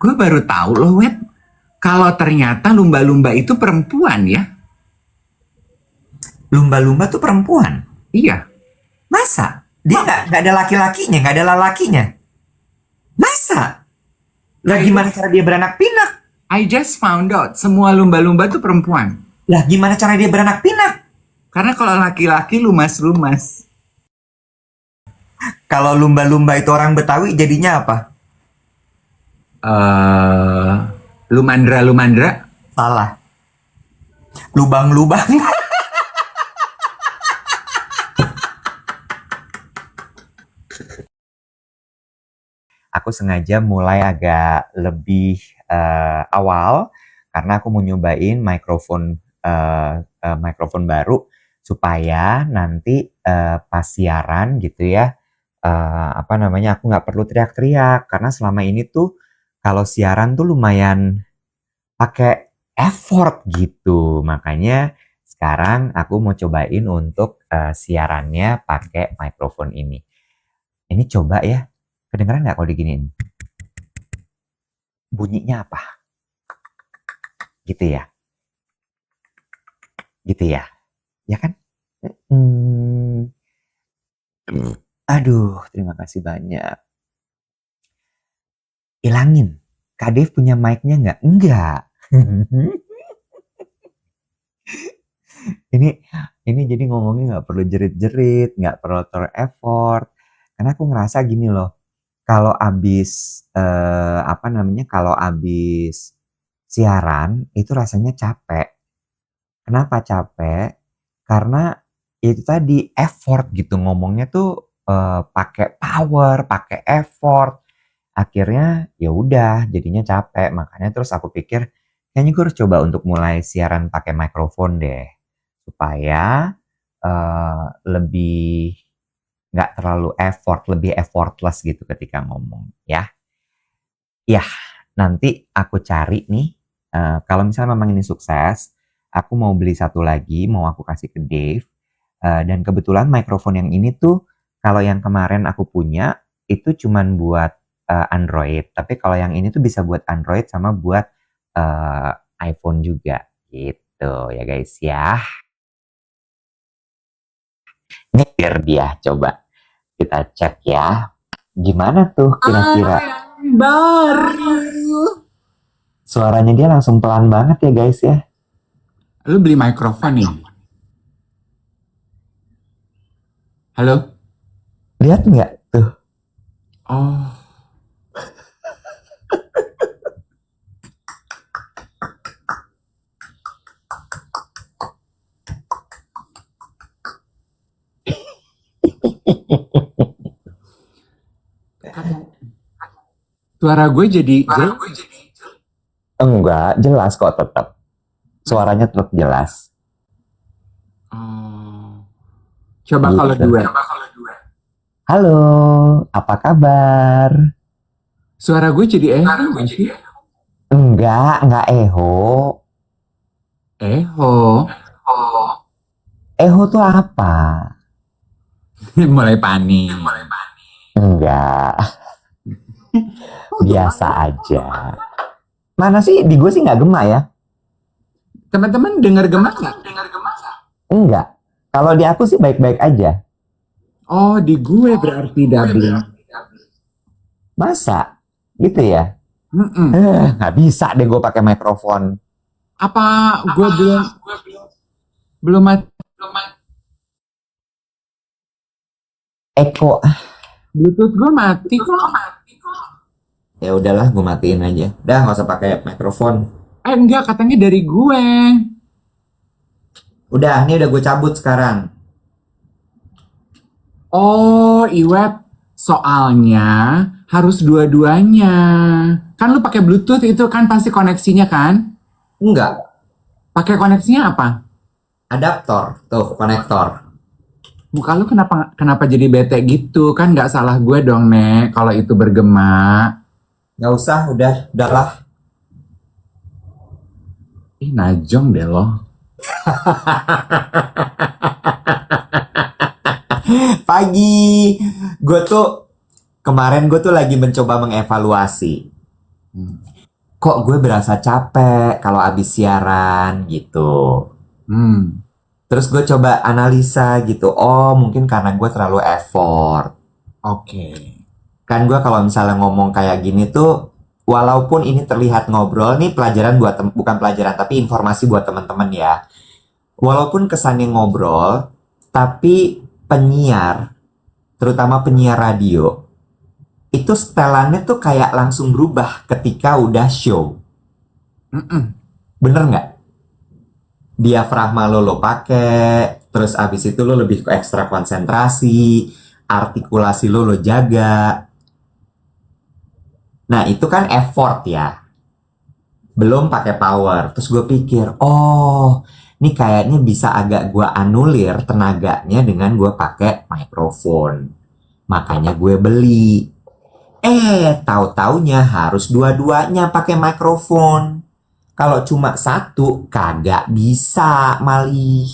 Gue baru tahu loh, Web. Kalau ternyata lumba-lumba itu perempuan ya. Lumba-lumba tuh perempuan. Iya. Masa? Dia nggak ada laki-lakinya, nggak ada lalakinya. Masa? Lah gimana cara dia beranak pinak? I just found out semua lumba-lumba itu perempuan. Lah gimana cara dia beranak pinak? Karena kalau laki-laki lumas-lumas. Kalau lumba-lumba itu orang Betawi jadinya apa? Lumandra-lumandra. Salah. Lubang-lubang. Aku sengaja mulai agak lebih awal karena aku mau nyobain mikrofon baru supaya nanti pas siaran gitu ya, aku nggak perlu teriak-teriak karena selama ini tuh kalau siaran tuh lumayan pakai effort gitu. Makanya sekarang aku mau cobain untuk siarannya pakai mikrofon ini. Ini coba ya. Kedengeran nggak kalau diginiin? Bunyinya apa? Gitu ya? Gitu ya? Ya kan? Aduh, terima kasih banyak. Ilangin. Kak Dev punya mic-nya nggak? Enggak. ini jadi ngomongnya nggak perlu jerit-jerit, nggak perlu ter-effort. Karena aku ngerasa gini loh. Kalau abis siaran itu rasanya capek. Kenapa capek? Karena itu tadi effort gitu ngomongnya tuh pakai power, pakai effort. Akhirnya ya udah jadinya capek. Makanya terus aku pikir kayaknya gue harus coba untuk mulai siaran pakai mikrofon deh supaya lebih nggak terlalu effort, lebih effortless gitu ketika ngomong ya. Ya, nanti aku cari nih, kalau misalnya memang ini sukses, aku mau beli satu lagi, mau aku kasih ke Dave, dan kebetulan mikrofon yang ini tuh, kalau yang kemarin aku punya, itu cuman buat Android, tapi kalau yang ini tuh bisa buat Android sama buat iPhone juga, gitu ya guys ya. Ini biar dia coba. Kita cek ya. Gimana tuh kira-kira? Baru. Suaranya dia langsung pelan banget ya guys ya. Lu beli mikrofon nih. Halo? Lihat nggak tuh? Oh. Suara gue jadi Enggak, jelas kok tetap. Suaranya tetap jelas. Oh. Coba Gitu. kalau dua. Halo, apa kabar? Suara gue jadi nggak sih? Enggak eho. Eho. Eho tuh apa? Mulai panik. Enggak, biasa aja. Mana sih, di gue sih nggak gema ya? Teman-teman dengar gemas nggak? Enggak, kalau di aku sih baik-baik aja. Oh, di gue berarti double. Masa? Gitu ya? Mm-mm. Nggak bisa deh gue pakai mikrofon. Apa gue belum mati? Eko. Bluetooth gue mati kok. Ya udahlah, gue matiin aja. Udah nggak usah pakai mikrofon. Enggak, katanya dari gue. Udah, ini udah gue cabut sekarang. Oh, Iwet, soalnya harus dua-duanya. Kan lu pakai Bluetooth itu kan pasti koneksinya kan? Enggak, Pakai koneksinya apa? adaptor, tuh konektor. Muka lu kenapa jadi bete gitu? Kan nggak salah gue dong, Nek, kalau itu bergema. Nggak usah, udahlah. Ih, najong deh lo. Pagi, kemarin gue tuh lagi mencoba mengevaluasi. Hmm. Kok gue berasa capek kalau abis siaran gitu. Hmm. Terus gue coba analisa gitu. Oh, mungkin karena gue terlalu effort. Oke. Kan gue kalau misalnya ngomong kayak gini tuh, walaupun ini terlihat ngobrol, nih pelajaran buat bukan pelajaran tapi informasi buat teman-teman ya. Walaupun kesannya ngobrol, tapi penyiar, terutama penyiar radio, itu setelannya tuh kayak langsung berubah ketika udah show. Mm-mm. Bener nggak? Diafragma lo pakai, terus abis itu lo lebih ke ekstra konsentrasi, artikulasi lo jaga. Nah itu kan effort ya, belum pakai power. Terus gue pikir, oh ini kayaknya bisa agak gue anulir tenaganya dengan gue pakai mikrofon. Makanya gue beli. Tahu-taunya harus dua-duanya pakai mikrofon. Kalau cuma satu, kagak bisa malih.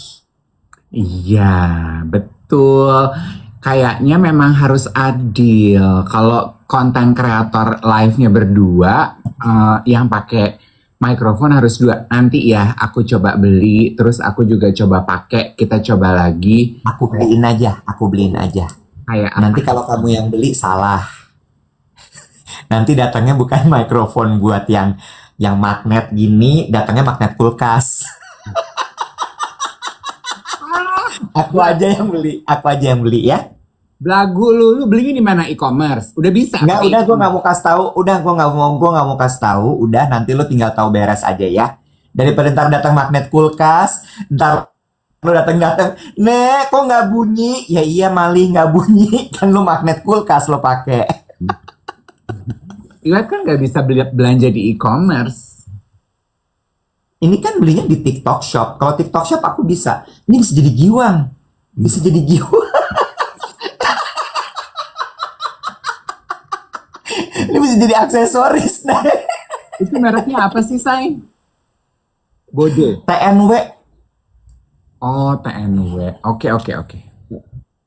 Iya, betul. Kayaknya memang harus adil. Kalau konten kreator live-nya berdua, yang pakai mikrofon harus dua. Nanti ya, aku coba beli, terus aku juga coba pakai. Kita coba lagi. Aku beliin aja. Kayak Nanti apa? kalau kamu yang beli salah. Nanti datangnya bukan mikrofon buat yang magnet gini, datangnya magnet kulkas. Aku aja yang beli ya. Belagu lu belinya di mana e-commerce? Udah bisa? Nggak, pakai udah gue e-commerce? nggak mau kasih tahu. Udah gue nggak mau kasih tahu. Udah nanti lo tinggal tahu beres aja ya. Daripada ntar datang magnet kulkas, ntar lo datang, Nek, kok nggak bunyi? Ya iya malih nggak bunyi, kan lo magnet kulkas lo pakai. Iya kan nggak bisa belanja di e-commerce. Ini kan belinya di TikTok Shop. Kalau TikTok Shop aku bisa. Ini bisa jadi giwang. Bisa jadi giwang. Ini bisa jadi aksesoris. Itu mereknya apa sih, Say? Bode. TNW Oh, TNW. Oke, oke, oke.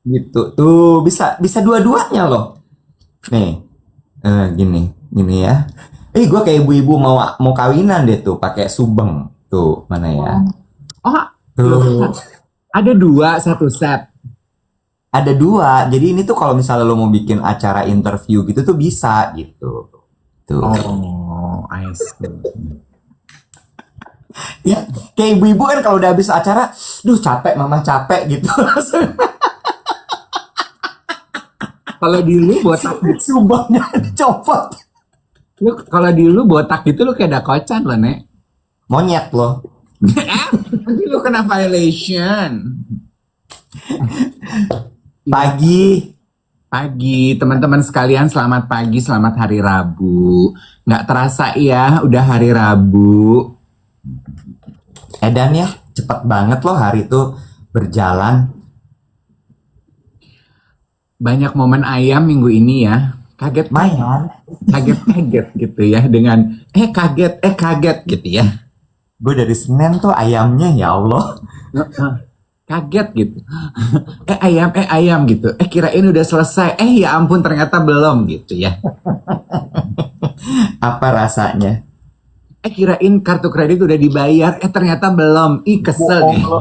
gitu. Tuh bisa dua-duanya loh. Nih, gini ya. Gue kayak ibu-ibu mau kawinan deh tuh pakai subeng. Tuh, mana ya? Oh, Tuh. ada dua, satu set. Ada dua. Jadi ini tuh kalau misalnya lo mau bikin acara interview gitu tuh bisa gitu. Tuh. Oh, I see. Ya, kayak ibu-ibu kan kalau udah habis acara, duh capek, mama capek gitu. Kalau di lu botak, Subangnya dicopot. kalau di lu botak gitu lu kayak dakocan loh, Nek. Monyet loh. Nanti lu kena violation. Pagi. Pagi, teman-teman sekalian, selamat pagi, selamat hari Rabu. Nggak terasa ya, udah hari Rabu. Edan ya, cepet banget loh hari itu berjalan. Banyak momen ayam minggu ini ya. Kaget, Lumayan. kaget gitu ya. Dengan kaget gitu ya. Gue dari Senin tuh ayamnya ya Allah. Kaget gitu. Ayam gitu. Kirain udah selesai. Ya ampun ternyata belum gitu ya. Apa rasanya? Kirain kartu kredit udah dibayar. Ternyata belum. Kesel Bohong deh. lo.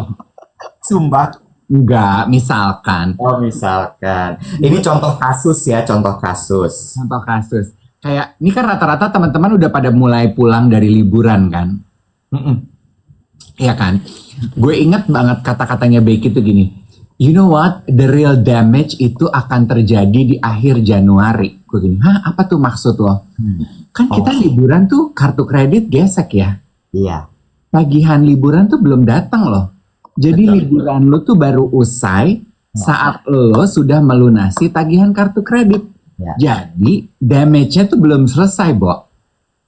Sumpah. Enggak, misalkan. Oh misalkan. Ini contoh kasus ya, contoh kasus. Contoh kasus. Kayak, ini kan rata-rata teman-teman udah pada mulai pulang dari liburan kan. Mm-mm. Iya kan? Gue inget banget kata-katanya Becky itu gini. You know what? The real damage itu akan terjadi di akhir Januari. Gue gini, apa tuh maksud lo? Kan kita liburan tuh kartu kredit gesek ya. Iya. Tagihan liburan tuh belum datang loh. Jadi liburan lo tuh baru usai saat lo sudah melunasi tagihan kartu kredit. Ya. Jadi damage-nya tuh belum selesai, Bo.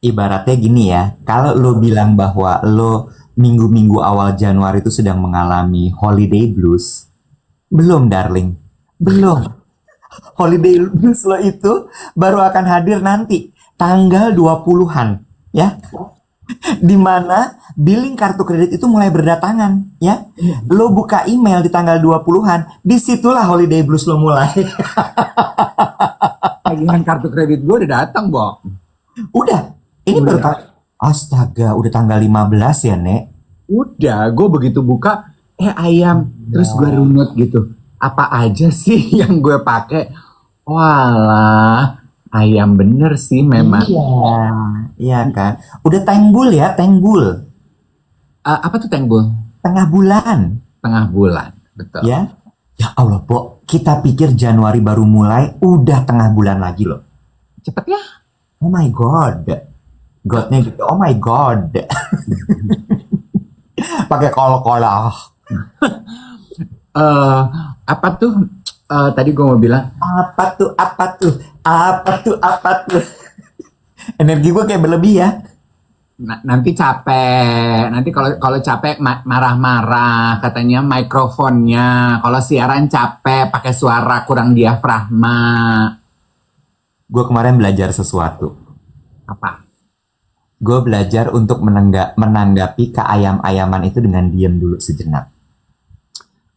Ibaratnya gini ya, kalau lo bilang bahwa lo minggu-minggu awal Januari itu sedang mengalami holiday blues, belum darling, belum. Holiday blues lo itu baru akan hadir nanti, tanggal 20-an, ya. Dimana billing kartu kredit itu mulai berdatangan, ya. Lo buka email di tanggal 20-an, disitulah holiday blues lo mulai. Tagihan kartu kredit gue udah datang, Bo. Udah. Ini baru Udah, Astaga, udah tanggal 15 ya, Nek? udah. Gue begitu buka, ayam. Terus gue Ya. runut gitu. Apa aja sih yang gue pakai? Walah, ayam bener sih memang. Iya, iya kan. Udah tanggul ya, tanggul. Apa tuh Tengbul? Tengah bulan, Tengah bulan, betul. ya. Ya Allah, Pok. Kita pikir Januari baru mulai, udah tengah bulan lagi loh. Cepet ya. Oh my God. Godnya gitu, oh my God. Pakai kol-kol. eh Apa tuh? Tadi gue mau bilang, Apa tuh, apa tuh, apa tuh, apa tuh. Energi gue kayak berlebih ya. nanti capek. Nanti kalau kalau capek marah-marah, katanya mikrofonnya. Kalau siaran capek, pakai suara kurang diafragma. Gue kemarin belajar sesuatu. Apa? Gue belajar untuk menanggapi keayam-ayaman itu dengan diam dulu sejenak.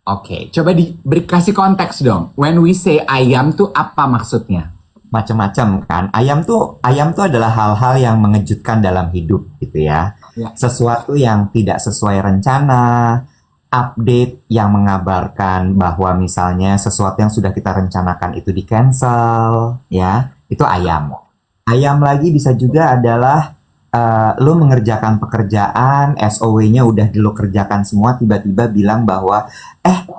Oke, coba diberi kasih konteks dong. When we say ayam tuh apa maksudnya? Macam-macam kan. Ayam tuh adalah hal-hal yang mengejutkan dalam hidup gitu ya. Ya. Sesuatu yang tidak sesuai rencana, update yang mengabarkan bahwa misalnya sesuatu yang sudah kita rencanakan itu di cancel, ya. Itu ayam. Ayam lagi bisa juga adalah lo mengerjakan pekerjaan, SOW-nya udah lo kerjakan semua, tiba-tiba bilang bahwa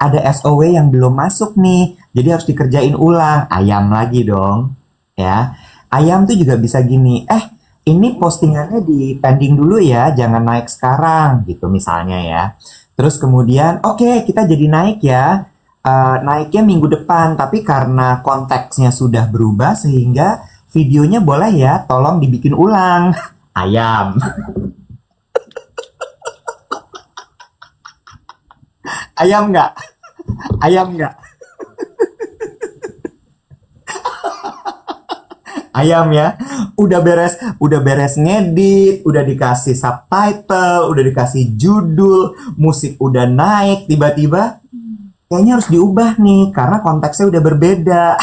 ada SOW yang belum masuk nih, jadi harus dikerjain ulang. Ayam lagi dong, ya. Ayam tuh juga bisa gini, ini postingannya di pending dulu ya, jangan naik sekarang, gitu misalnya ya. Terus kemudian, oke, kita jadi naik ya. Naiknya minggu depan, tapi karena konteksnya sudah berubah sehingga videonya boleh ya, tolong dibikin ulang. Ayam. Ayam nggak? Ayam nggak? Ayam ya. Udah beres ngedit, udah dikasih subtitle, udah dikasih judul, musik udah naik, tiba-tiba kayaknya harus diubah nih karena konteksnya udah berbeda.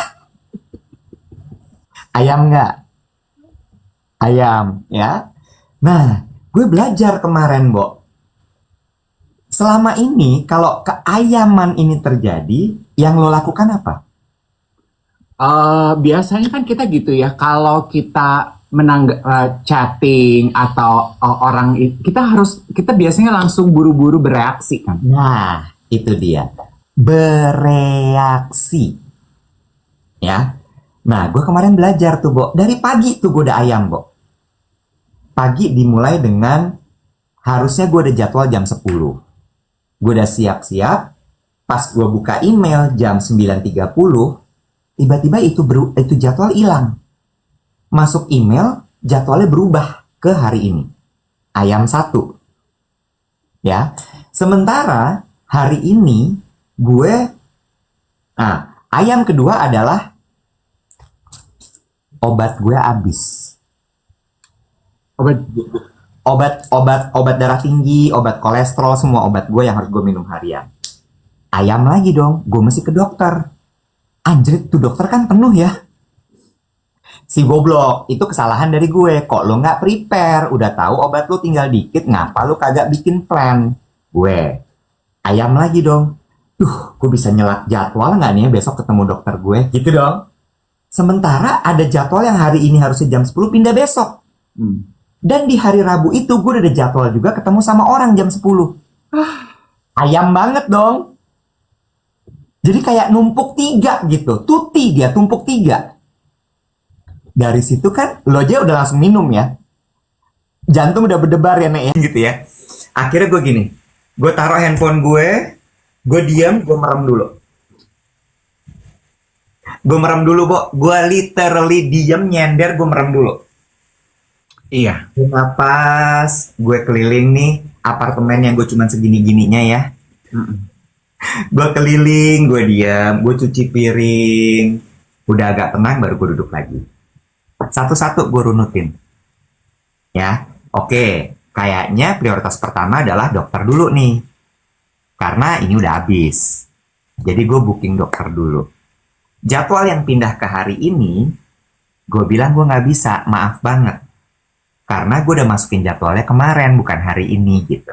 Ayam nggak? Ayam ya. Nah, gue belajar kemarin, Bo. Selama ini kalau keayaman ini terjadi, yang lo lakukan apa? Biasanya kan kita gitu ya. Kalau kita chatting atau kita biasanya langsung buru-buru bereaksi kan. Nah, itu dia. Bereaksi. Ya. Nah, gue kemarin belajar tuh, Bo. Dari pagi tuh gue udah ayam, Bo. Pagi dimulai dengan harusnya gue udah jadwal jam 10. Gue udah siap-siap. Pas gue buka email jam 9.30, tiba-tiba itu jadwal hilang. Masuk email, jadwalnya berubah ke hari ini. Ayam 1. Ya. Sementara hari ini gue ayam kedua adalah obat gue habis. Obat. Obat darah tinggi, obat kolesterol, semua obat gue yang harus gue minum harian. Ayam lagi dong, gue mesti ke dokter. Anjrit, tuh dokter kan penuh ya. Si goblok, itu kesalahan dari gue. Kok lo nggak prepare? Udah tahu obat lo tinggal dikit, ngapa lo kagak bikin plan? Gue, ayam lagi dong. Gue bisa nyelak jadwal nggak nih ya besok ketemu dokter gue? Gitu dong. Sementara ada jadwal yang hari ini harusnya jam 10 pindah besok. Dan di hari Rabu itu gue udah ada jadwal juga ketemu sama orang jam 10. Ayam banget dong. Jadi kayak numpuk 3 gitu. Tuti dia, tumpuk 3. Dari situ kan lo aja udah langsung minum ya. Jantung udah berdebar ya, Nek ya. Gitu ya. Akhirnya gue gini. Gue taruh handphone gue diam, gue merem dulu. Bo. Gue literally diam, nyender, gue merem dulu. Iya. Gue napas, gue keliling nih apartemen yang gue cuman segini-gininya ya. Gue keliling, gue diam, gue cuci piring. Udah agak tenang baru gue duduk lagi. Satu-satu gue runutin. Ya, oke. Kayaknya prioritas pertama adalah dokter dulu nih. Karena ini udah habis. Jadi gue booking dokter dulu. Jadwal yang pindah ke hari ini, gue bilang gue nggak bisa, maaf banget. Karena gue udah masukin jadwalnya kemarin, bukan hari ini gitu.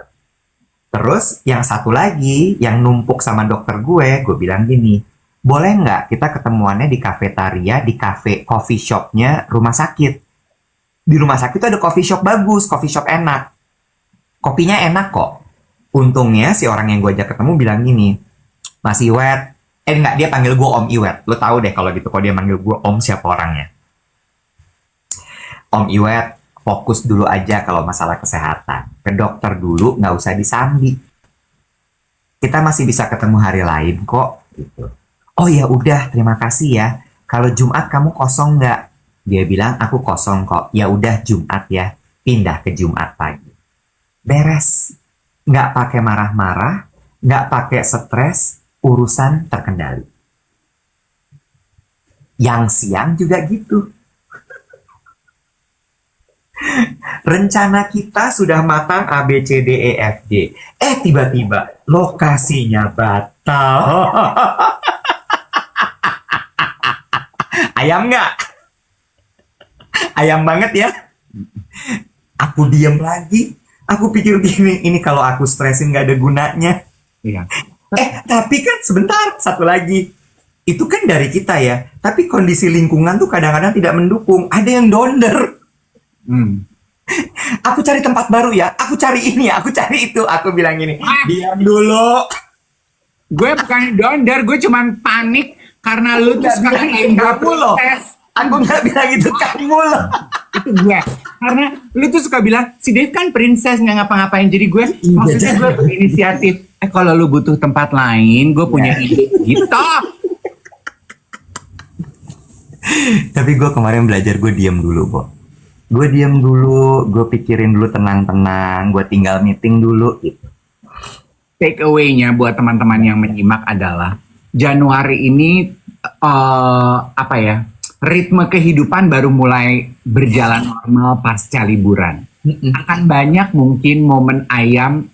Terus yang satu lagi, yang numpuk sama dokter gue bilang gini, boleh nggak kita ketemuannya di kafetaria, di coffee shopnya rumah sakit. Di rumah sakit tuh ada coffee shop bagus, coffee shop enak. Kopinya enak kok. Untungnya si orang yang gue ajak ketemu bilang gini, Mas Iwet, enggak, dia panggil gue Om Iwet. Lo tahu deh kalau gitu, kalau dia manggil gue Om siapa orangnya. Om Iwet, fokus dulu aja kalau masalah kesehatan. Ke dokter dulu, nggak usah disambi. Kita masih bisa ketemu hari lain kok. Gitu. Oh ya udah, terima kasih ya. Kalau Jumat kamu kosong nggak? Dia bilang, aku kosong kok. Ya udah Jumat ya, pindah ke Jumat pagi. Beres. Nggak pakai marah-marah, nggak pakai stres, urusan terkendali. Yang siang juga gitu. Rencana kita sudah matang A, B, C, D, E, F, G. Tiba-tiba lokasinya batal. Ayam nggak? Ayam banget ya. Aku diem lagi. Aku pikir gini, ini kalau aku stresin nggak ada gunanya. Iya. Tapi kan sebentar, satu lagi. Itu kan dari kita ya. Tapi kondisi lingkungan tuh kadang-kadang tidak mendukung. Ada yang donder. Aku cari tempat baru ya. Aku cari ini ya. Aku cari itu. Aku bilang gini, diam dulu. Gue bukan donder, gue cuman panik karena lu tuh suka ngatain gue Kamu loh. protes. Aku nggak bilang itu, kamu loh. Itu gue. Karena lu tuh suka bilang, si Dave kan princess nggak ngapa-ngapain. Jadi gue, maksudnya gue berinisiatif. Kalau lu butuh tempat lain, gue punya ide. Gitu. Tapi gue kemarin belajar, gue diam dulu, Bo. Gue diam dulu, gue pikirin dulu tenang-tenang, gue tinggal meeting dulu gitu. Take away-nya buat teman-teman yang menyimak adalah Januari ini apa ya, ritme kehidupan baru mulai berjalan normal pasca liburan. Akan banyak mungkin momen ayam.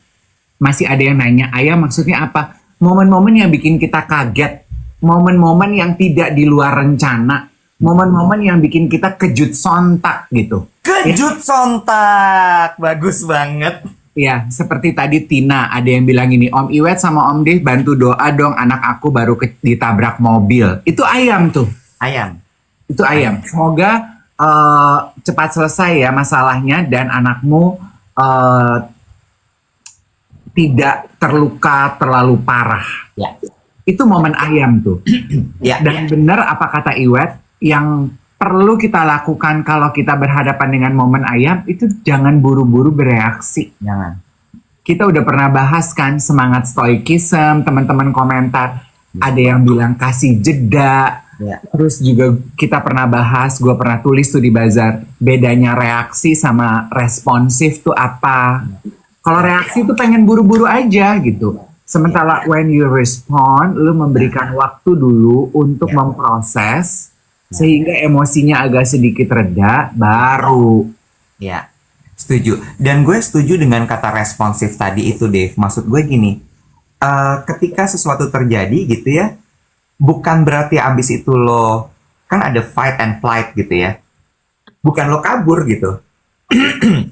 Masih ada yang nanya, ayam maksudnya apa? Momen-momen yang bikin kita kaget, momen-momen yang tidak di luar rencana, momen-momen yang bikin kita kejut sontak gitu. Kejut sontak, bagus banget. Ya, seperti tadi Tina, ada yang bilang ini, Om Iwet sama Om Dev bantu doa dong, anak aku baru ditabrak mobil. Itu ayam tuh. Ayam. Itu ayam. Semoga cepat selesai ya masalahnya dan anakmu tidak terluka terlalu parah. Ya. Itu momen ayam tuh. Ya. Dan benar apa kata Iwet, yang perlu kita lakukan kalau kita berhadapan dengan momen ayam itu jangan buru-buru bereaksi. Jangan. Kita udah pernah bahas kan semangat stoikism, teman-teman komentar ada yang bilang kasih jeda. Ya. Terus juga kita pernah bahas, gue pernah tulis tuh di Bazar, bedanya reaksi sama responsif tuh apa. Kalau reaksi tuh pengen buru-buru aja gitu. Sementara when you respond, lu memberikan waktu dulu untuk memproses sehingga emosinya agak sedikit reda, baru. Ya, setuju. Dan gue setuju dengan kata responsif tadi itu, Dave. Maksud gue gini, ketika sesuatu terjadi gitu ya, bukan berarti abis itu lo, kan ada fight and flight gitu ya. Bukan lo kabur gitu.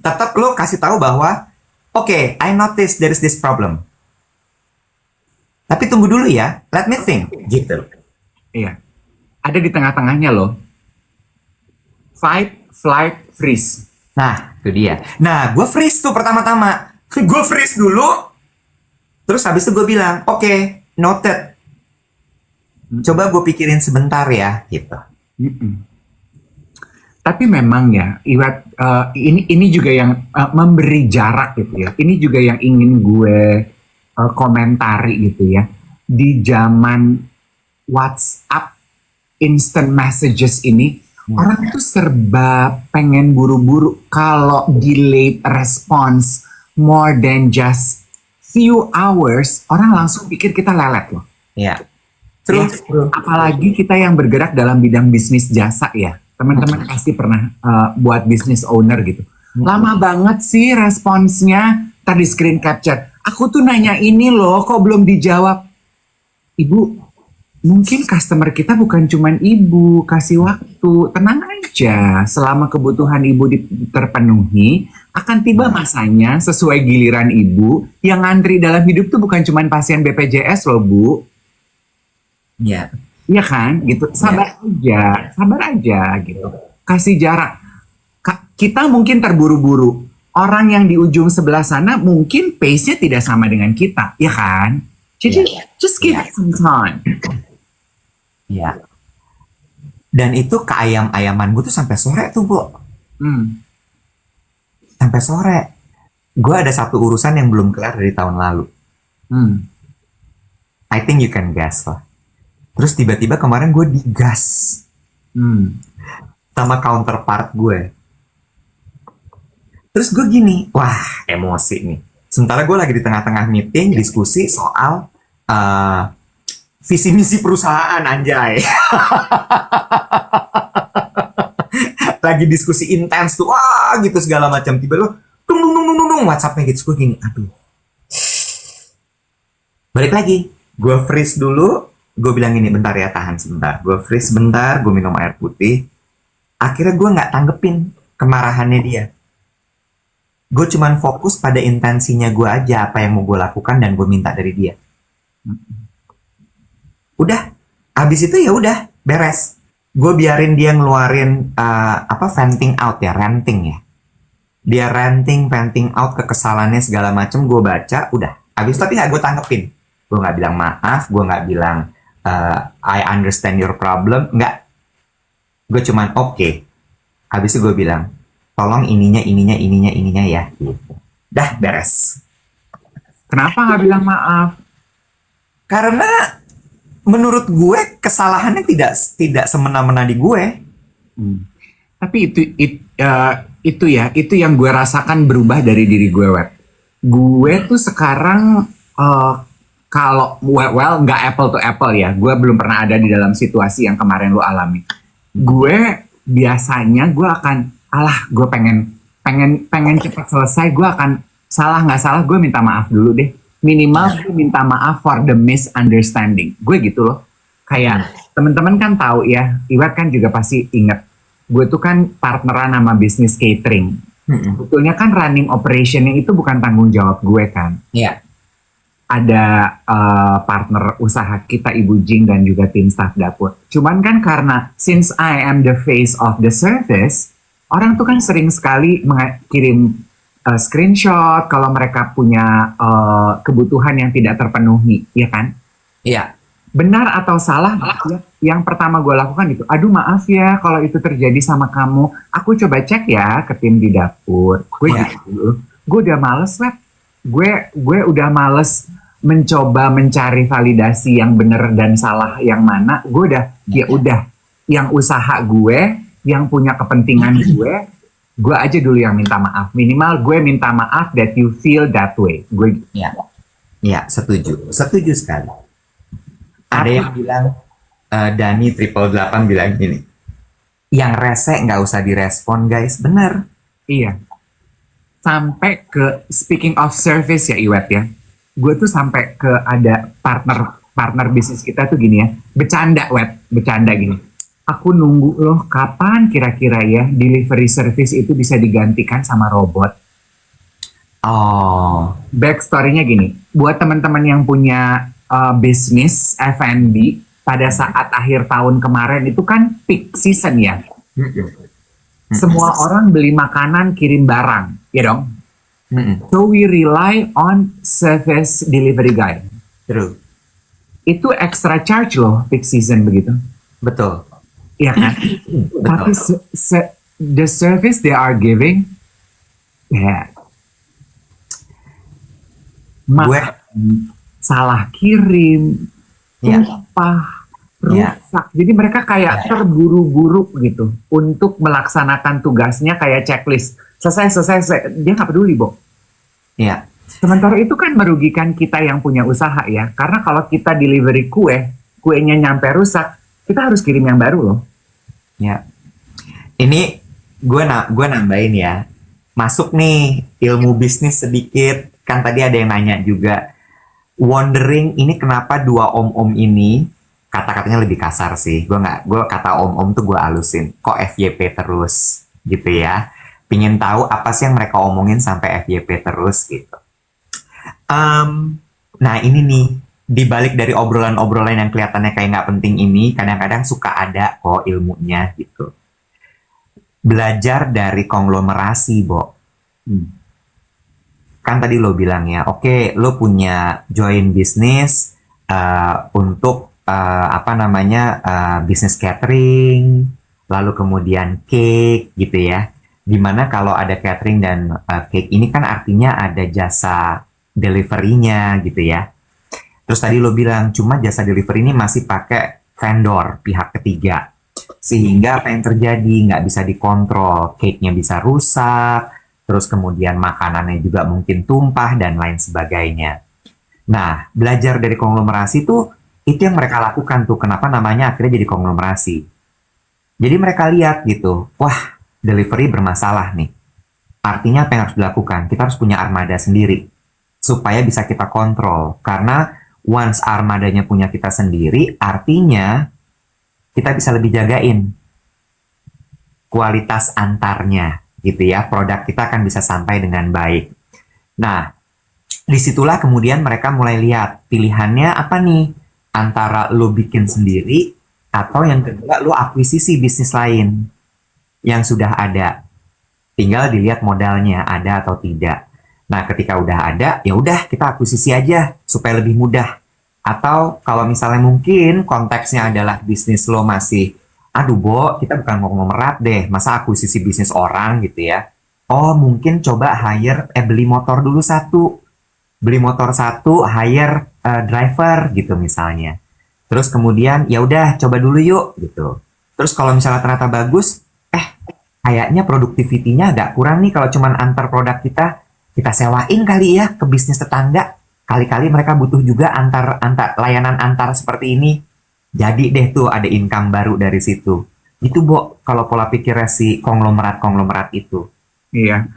Tetap lo kasih tahu bahwa, okay, I notice there is this problem. Tapi tunggu dulu ya, let me think, gitu. Iya. Ada di tengah-tengahnya loh. Fight, flight, freeze. Nah, itu dia. Nah, gue freeze tuh pertama-tama. Gue freeze dulu. Terus habis itu gue bilang, okay, noted. Coba gue pikirin sebentar ya, gitu. Tapi memang ya, Iwet, ini juga yang memberi jarak gitu ya. Ini juga yang ingin gue komentari gitu ya. Di zaman WhatsApp instant messages ini, orang tuh serba pengen buru-buru. Kalau delayed response more than just few hours, orang langsung pikir kita lelet loh. Iya. Terus, apalagi kita yang bergerak dalam bidang bisnis jasa ya. Teman-teman pasti pernah buat business owner gitu. Lama banget sih responsnya, tadi screen capture. Aku tuh nanya ini loh, kok belum dijawab? Ibu, mungkin customer kita bukan cuman ibu, kasih waktu, tenang aja. aja, selama kebutuhan ibu terpenuhi, akan tiba masanya sesuai giliran ibu yang ngantri dalam hidup tuh bukan cuma pasien BPJS loh Bu. Iya. Iya kan? Gitu. Sabar aja gitu. Kasih jarak. Kita mungkin terburu-buru. Orang yang di ujung sebelah sana mungkin pace-nya tidak sama dengan kita, ya kan? Jadi just give it some time. Iya. Dan itu keayam-ayaman gue tuh sampai sore tuh, Bu. Sampai sore. Gue ada satu urusan yang belum kelar dari tahun lalu. I think you can guess lah. Terus tiba-tiba kemarin gue digas sama counterpart gue. Terus gue gini, wah emosi nih. Sementara gue lagi di tengah-tengah meeting, diskusi soal visi misi perusahaan, anjay. Lagi diskusi intens tuh, wah gitu segala macam. Tiba lo, dung, WhatsApp-nya gitu. Gue gini, aduh. Balik lagi, gue freeze dulu. Gue bilang gini, bentar ya, tahan sebentar. Gue freeze sebentar, gue minum air putih. Akhirnya gue nggak tanggepin kemarahannya dia. Gue cuman fokus pada intensinya gue aja, apa yang mau gue lakukan dan gue minta dari dia. Udah, abis itu ya udah beres. Gue biarin dia ngeluarin venting out ya, ranting ya. Dia venting out kekesalannya segala macem. Gue baca, udah. Abis itu tapi nggak gue tanggepin. Gue nggak bilang maaf, gue nggak bilang I understand your problem, nggak. Gue cuman oke. Abis itu gue bilang, tolong ininya ya. Gitu. Dah beres. Kenapa nggak bilang maaf? Karena menurut gue kesalahannya tidak semena-mena di gue. Tapi itu yang gue rasakan berubah dari diri gue, Web. Gue tuh sekarang kalau nggak apple to apple ya. Gue belum pernah ada di dalam situasi yang kemarin lo alami. Gue biasanya gue akan gue pengen cepat selesai. Gue akan salah nggak salah gue minta maaf dulu deh. Minimal gue minta maaf for the misunderstanding. Gue gitu loh. Kayak teman-teman kan tahu ya, Iwat kan juga pasti inget. Gue tuh kan partneran sama bisnis catering. Betulnya kan running operationnya itu bukan tanggung jawab gue kan. Iya. Ada partner usaha kita, Ibu Jing dan juga tim staff dapur. Cuman kan karena since I am the face of the service, orang tuh kan sering sekali kirim screenshot kalau mereka punya kebutuhan yang tidak terpenuhi, ya kan? Iya. Benar atau salah? Yang pertama gue lakukan itu, aduh maaf ya kalau itu terjadi sama kamu. Aku coba cek ya ke tim di dapur. Gue gitu. Gue udah males, Web. Gue udah males mencoba mencari validasi yang benar dan salah yang mana. Gue udah, ya udah, yang usaha gue, yang punya kepentingan gue aja dulu yang minta maaf. Minimal gue minta maaf that you feel that way. Gue Iya, setuju sekali. Ada yang bilang, Dani 888 bilang gini, yang rese nggak usah direspon guys, bener. Iya. Sampai ke speaking of service ya Iwet ya, gue tuh sampai ke ada partner bisnis kita tuh gini ya, bercanda gini. Aku nunggu loh kapan kira-kira ya delivery service itu bisa digantikan sama robot. Oh. Backstory-nya gini, buat teman-teman yang punya bisnis F&B pada saat akhir tahun kemarin itu kan peak season ya. Semua orang beli makanan, kirim barang, ya dong. So we rely on service delivery guy. True. Itu extra charge loh peak season begitu. Betul. Iya kan? Tapi the service they are giving, ya. Salah kirim, tumpah, rusak. Jadi mereka kayak terburu-buru gitu untuk melaksanakan tugasnya kayak checklist. Selesai. Dia nggak peduli, Bo. Iya. Sementara itu kan merugikan kita yang punya usaha ya. Karena kalau kita delivery kuenya nyampe rusak, kita harus kirim yang baru loh. Ya. Ini gue nambahin ya. Masuk nih ilmu bisnis sedikit. Kan tadi ada yang nanya juga. Wondering ini kenapa dua om-om ini kata-katanya lebih kasar sih. Gue kata om-om tuh gue alusin. Kok FYP terus gitu ya. Pingin tahu apa sih yang mereka omongin sampai FYP terus gitu. Nah ini nih, dibalik dari obrolan-obrolan yang kelihatannya kayak nggak penting ini, kadang-kadang suka ada kok ilmunya gitu. Belajar dari konglomerasi, Bo. Kan tadi lo bilang ya, oke, lo punya join bisnis untuk bisnis catering, lalu kemudian cake gitu ya. Dimana kalau ada catering dan cake ini kan artinya ada jasa delivery-nya gitu ya. Terus tadi lo bilang cuma jasa delivery ini masih pakai vendor pihak ketiga. Sehingga apa yang terjadi nggak bisa dikontrol, cake-nya bisa rusak, terus kemudian makanannya juga mungkin tumpah dan lain sebagainya. Nah, belajar dari konglomerasi tuh itu yang mereka lakukan tuh. Kenapa namanya akhirnya jadi konglomerasi? Jadi mereka lihat gitu, wah delivery bermasalah nih. Artinya apa yang harus dilakukan? Kita harus punya armada sendiri supaya bisa kita kontrol. Karena once armadanya punya kita sendiri, artinya kita bisa lebih jagain kualitas antarnya gitu ya. Produk kita akan bisa sampai dengan baik. Nah, disitulah kemudian mereka mulai lihat pilihannya apa nih, antara lo bikin sendiri atau yang kedua lo akuisisi bisnis lain yang sudah ada. Tinggal dilihat modalnya ada atau tidak. Nah, ketika udah ada, ya udah kita akuisisi aja supaya lebih mudah. Atau kalau misalnya mungkin konteksnya adalah bisnis lo masih, aduh Bo, kita bukan konglomerat deh, masa akuisisi bisnis orang gitu ya. Oh, mungkin coba beli motor dulu satu. Beli motor satu, hire driver gitu misalnya. Terus kemudian ya udah coba dulu yuk gitu. Terus kalau misalnya ternyata bagus, kayaknya produktivitinya agak kurang nih kalau cuman antar produk kita sewain kali ya ke bisnis tetangga. Kali-kali mereka butuh juga layanan antar seperti ini. Jadi deh tuh ada income baru dari situ. Itu Bo, kalau pola pikirnya si konglomerat itu. Iya.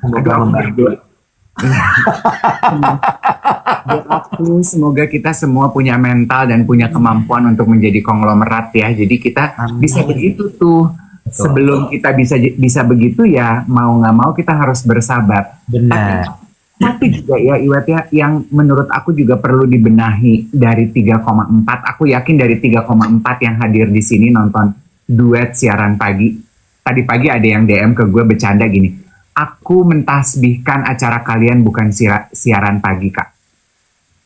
Semoga kita semua punya mental dan punya kemampuan untuk menjadi konglomerat ya. Jadi kita bisa begitu tuh. Betul. Sebelum kita bisa begitu ya, mau nggak mau kita harus bersabar. Benar. Tapi juga ya Iwet ya, yang menurut aku juga perlu dibenahi dari 3,4. Aku yakin dari 3,4 yang hadir di sini nonton duet siaran pagi. Tadi pagi ada yang DM ke gue bercanda gini, aku mentasbihkan acara kalian bukan siaran pagi Kak.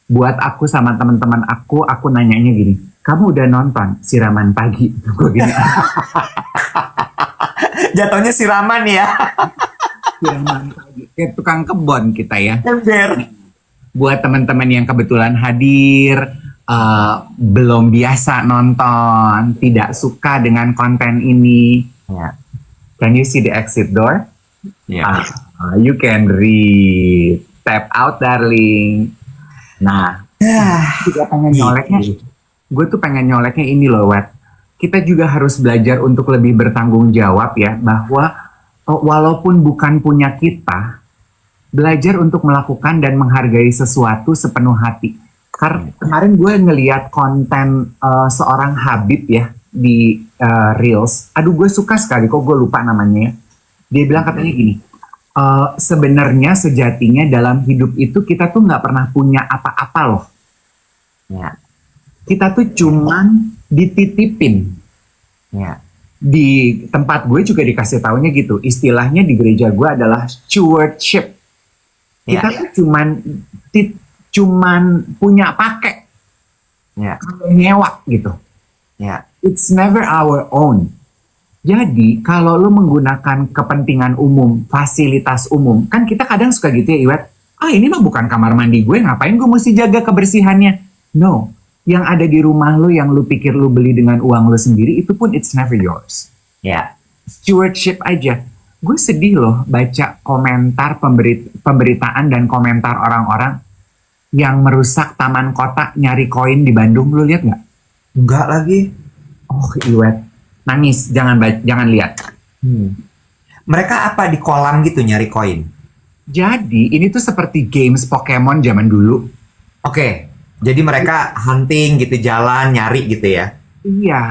Buat aku sama teman-teman aku nanyanya gini, kamu udah nonton siraman pagi? Gue gini. Jatuhnya siraman ya. Siraman pagi. Kayak tukang kebon kita ya. Ember. Buat teman-teman yang kebetulan hadir, belum biasa nonton, tidak suka dengan konten ini. Yeah. Can you see the exit door? Yeah. You can read. Tap out, darling. Nah, juga pengen nyoleknya. Gue tuh pengen nyoleknya ini loh, Wet. Kita juga harus belajar untuk lebih bertanggung jawab ya, bahwa walaupun bukan punya kita, belajar untuk melakukan dan menghargai sesuatu sepenuh hati. Karena kemarin gue ngeliat konten seorang Habib ya di Reels. Aduh, gue suka sekali, kok gue lupa namanya ya. Dia bilang katanya gini, sebenarnya sejatinya dalam hidup itu kita tuh nggak pernah punya apa-apa loh. Ya. Kita tuh cuman dititipin. Ya. Di tempat gue juga dikasih taunya gitu. Istilahnya di gereja gue adalah stewardship. Kita tuh cuman punya pakai. Kalau nyewa gitu. It's never our own. Jadi kalau lu menggunakan kepentingan umum, fasilitas umum, kan kita kadang suka gitu ya Iwet, ini mah bukan kamar mandi gue, ngapain gue mesti jaga kebersihannya? No, yang ada di rumah lu yang lu pikir lu beli dengan uang lu sendiri, itu pun it's never yours. Stewardship aja. Gue sedih loh baca komentar pemberitaan dan komentar orang-orang yang merusak taman kota nyari koin di Bandung. Lu lihat nggak? Enggak lagi. Oh Iwet, nangis, jangan lihat. Mereka apa di kolam gitu nyari koin? Jadi ini tuh seperti games Pokemon zaman dulu. Oke, jadi mereka hunting gitu, jalan nyari gitu ya? Iya.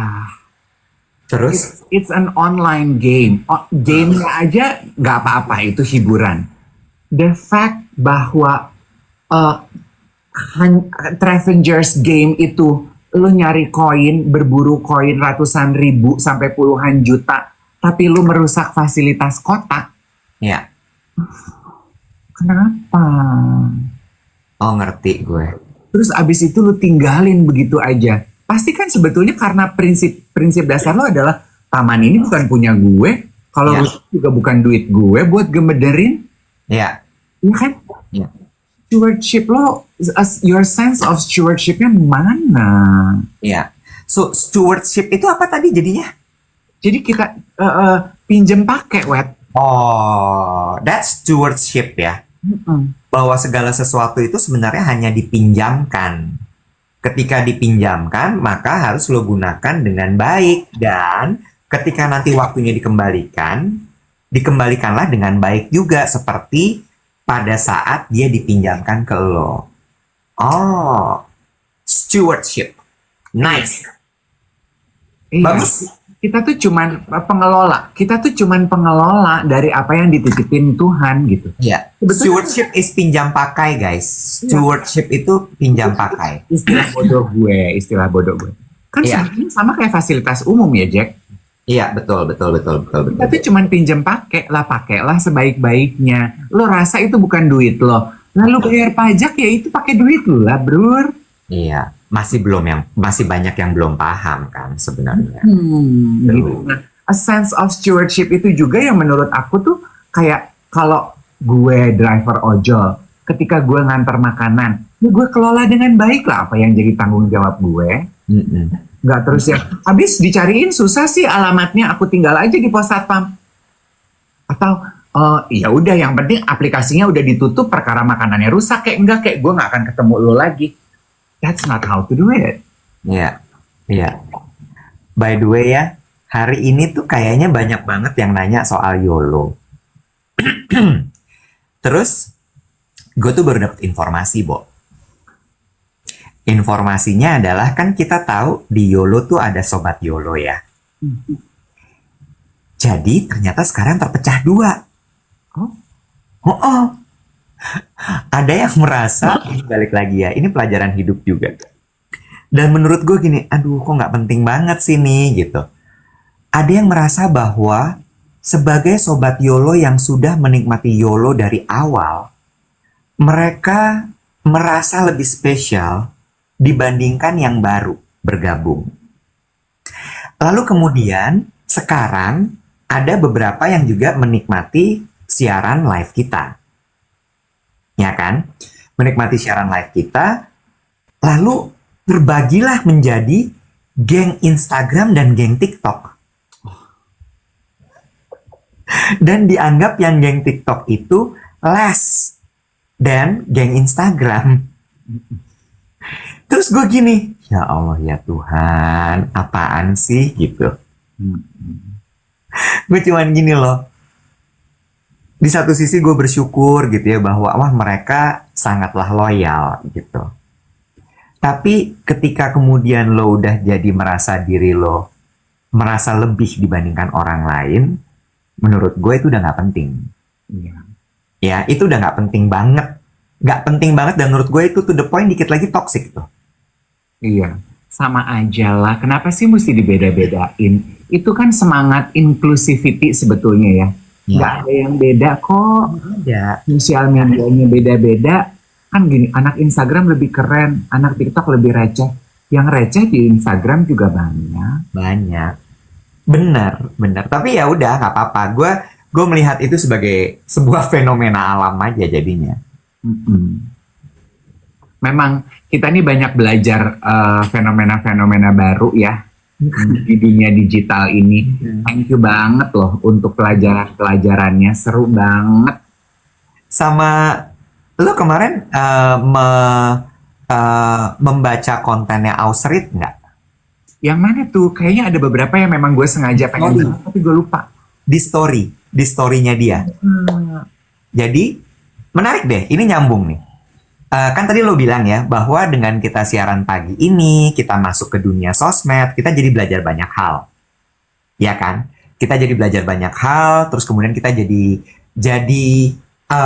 Terus, It's an online game. Gamenya aja nggak apa-apa, itu hiburan. The fact bahwa uh, Travenger's Game itu lu nyari koin, berburu koin ratusan ribu sampai puluhan juta, tapi lu merusak fasilitas kota. ya, Kenapa? oh ngerti gue. Terus abis itu lu tinggalin begitu aja. Pasti kan sebetulnya karena prinsip dasar lo adalah taman ini bukan punya gue, kalau Ya, rusak juga bukan duit gue buat gemederin, ya, ya kan? ya. Stewardship lo, your sense of stewardshipnya mana? Ya. So, stewardship itu apa tadi jadinya? Jadi kita pinjem pakai, wet. Oh, that's stewardship ya. Mm-mm. Bahwa segala sesuatu itu sebenarnya hanya dipinjamkan. Ketika dipinjamkan, maka harus lo gunakan dengan baik. Dan ketika nanti waktunya dikembalikan, dikembalikanlah dengan baik juga. Seperti pada saat dia dipinjamkan ke lo. Oh, stewardship. Nice. Iya, Bagus. kita tuh cuman pengelola. Kita tuh cuman pengelola dari apa yang dititipin Tuhan gitu. Ya, Sebetulnya stewardship is pinjam pakai, guys. iya, Stewardship itu pinjam pakai. istilah bodoh gue. Kan Iya, sebenarnya sama kayak fasilitas umum ya, Jack. iya, betul, betul, betul, betul, Kita betul. tuh cuman pinjem pakailah sebaik-baiknya. Lo rasa itu bukan duit lo. Lalu bayar pajak ya itu pakai duit lo lah, bro. Iya, masih banyak yang belum paham kan sebenarnya. Gitu. Nah, a sense of stewardship itu juga yang menurut aku tuh kayak kalau gue driver ojol, ketika gue ngantar makanan, ya gue kelola dengan baik lah apa yang jadi tanggung jawab gue. Mm-mm. Nggak terus ya, habis dicariin susah sih alamatnya, aku tinggal aja di pos satpam. Atau ya udah yang penting aplikasinya udah ditutup perkara makanannya rusak kayak enggak kayak gue nggak akan ketemu lo lagi. That's not how to do it. Iya, iya. By the way ya, hari ini tuh kayaknya banyak banget yang nanya soal YOLO. Terus, gue tuh baru dapet informasi, Bo. Informasinya adalah kan kita tahu di YOLO tuh ada sobat YOLO ya. Jadi ternyata sekarang terpecah dua. Oh, Oh, oh. Ada yang merasa, ini balik lagi ya, ini pelajaran hidup juga. Dan menurut gue gini, aduh kok nggak penting banget sih nih gitu. Ada yang merasa bahwa sebagai sobat YOLO yang sudah menikmati YOLO dari awal, mereka merasa lebih spesial dibandingkan yang baru bergabung. Lalu kemudian sekarang ada beberapa yang juga menikmati siaran live kita. Ya kan? Menikmati siaran live kita, lalu terbagilah menjadi geng Instagram dan geng TikTok. Dan dianggap yang geng TikTok itu less dan geng Instagram. Terus gue gini, ya Allah ya Tuhan, apaan sih gitu. Gue cuman gini loh. Di satu sisi gue bersyukur gitu ya bahwa wah mereka sangatlah loyal gitu. Tapi ketika kemudian lo udah jadi merasa diri lo merasa lebih dibandingkan orang lain, menurut gue itu udah nggak penting. iya. Ya itu udah nggak penting banget, nggak penting banget dan menurut gue itu to the point dikit lagi toxic tuh. Iya, sama aja lah. Kenapa sih mesti dibeda-bedain? Itu kan semangat inclusivity sebetulnya ya. Nggak Ya, ada yang beda kok. ada Sosial medianya beda-beda. Kan gini, anak Instagram lebih keren, anak TikTok lebih receh. Yang receh di Instagram juga banyak. banyak. Benar, benar. Tapi ya udah nggak apa-apa. Gue melihat itu sebagai sebuah fenomena alam aja jadinya. Mm-mm. Memang kita nih banyak belajar fenomena-fenomena baru ya di dunia digital ini. Thank you banget loh untuk pelajaran-pelajarannya, seru banget. Sama lo kemarin membaca kontennya Ausrit nggak? Yang mana tuh? Kayaknya ada beberapa yang memang gue sengaja pengen Story. banget, tapi gue lupa. Di storynya dia. Hmm. Jadi menarik deh. Ini nyambung nih. Kan tadi lo bilang ya, bahwa dengan kita siaran pagi ini, kita masuk ke dunia sosmed, kita jadi belajar banyak hal. Ya kan? Kita jadi belajar banyak hal, terus kemudian kita jadi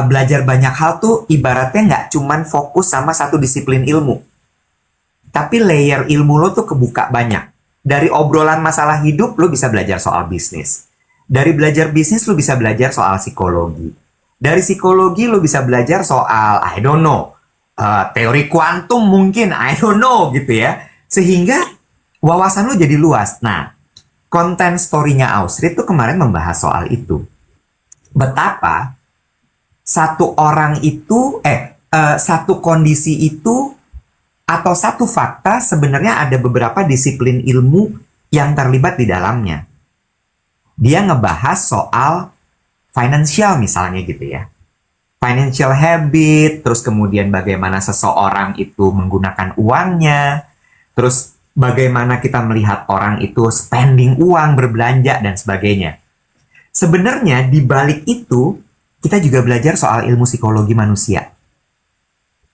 belajar banyak hal tuh ibaratnya nggak cuman fokus sama satu disiplin ilmu. Tapi layer ilmu lo tuh kebuka banyak. Dari obrolan masalah hidup, lo bisa belajar soal bisnis. Dari belajar bisnis, lo bisa belajar soal psikologi. Dari psikologi, lo bisa belajar soal, I don't know, teori kuantum mungkin, I don't know gitu ya. Sehingga wawasan lo jadi luas. Nah, konten story-nya Ausrid tuh kemarin membahas soal itu. Betapa satu orang itu, satu kondisi itu atau satu fakta sebenarnya ada beberapa disiplin ilmu yang terlibat di dalamnya. Dia ngebahas soal financial misalnya gitu ya. Financial habit, terus kemudian bagaimana seseorang itu menggunakan uangnya, terus bagaimana kita melihat orang itu spending uang, berbelanja, dan sebagainya. Sebenarnya di balik itu, kita juga belajar soal ilmu psikologi manusia.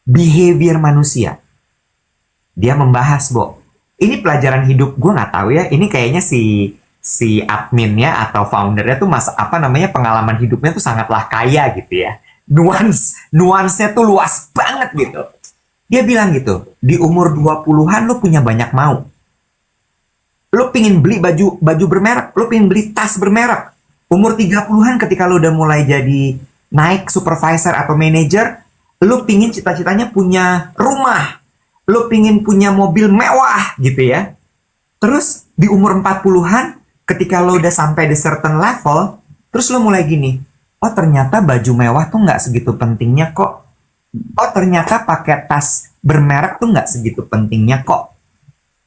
Behavior manusia. Dia membahas, ini pelajaran hidup, gue nggak tahu ya, ini kayaknya si adminnya atau foundernya tuh pengalaman hidupnya tuh sangatlah kaya gitu ya. Nuansnya tuh luas banget gitu. Dia bilang gitu, di umur 20-an lo punya banyak mau. Lo pingin beli baju bermerek, lo pingin beli tas bermerek. Umur 30-an ketika lo udah mulai jadi naik supervisor atau manager, lo pingin cita-citanya punya rumah. Lo pingin punya mobil mewah gitu ya. Terus di umur 40-an, ketika lo udah sampai di certain level, terus lo mulai gini, oh ternyata baju mewah tuh nggak segitu pentingnya kok. Oh ternyata pakai tas bermerek tuh nggak segitu pentingnya kok.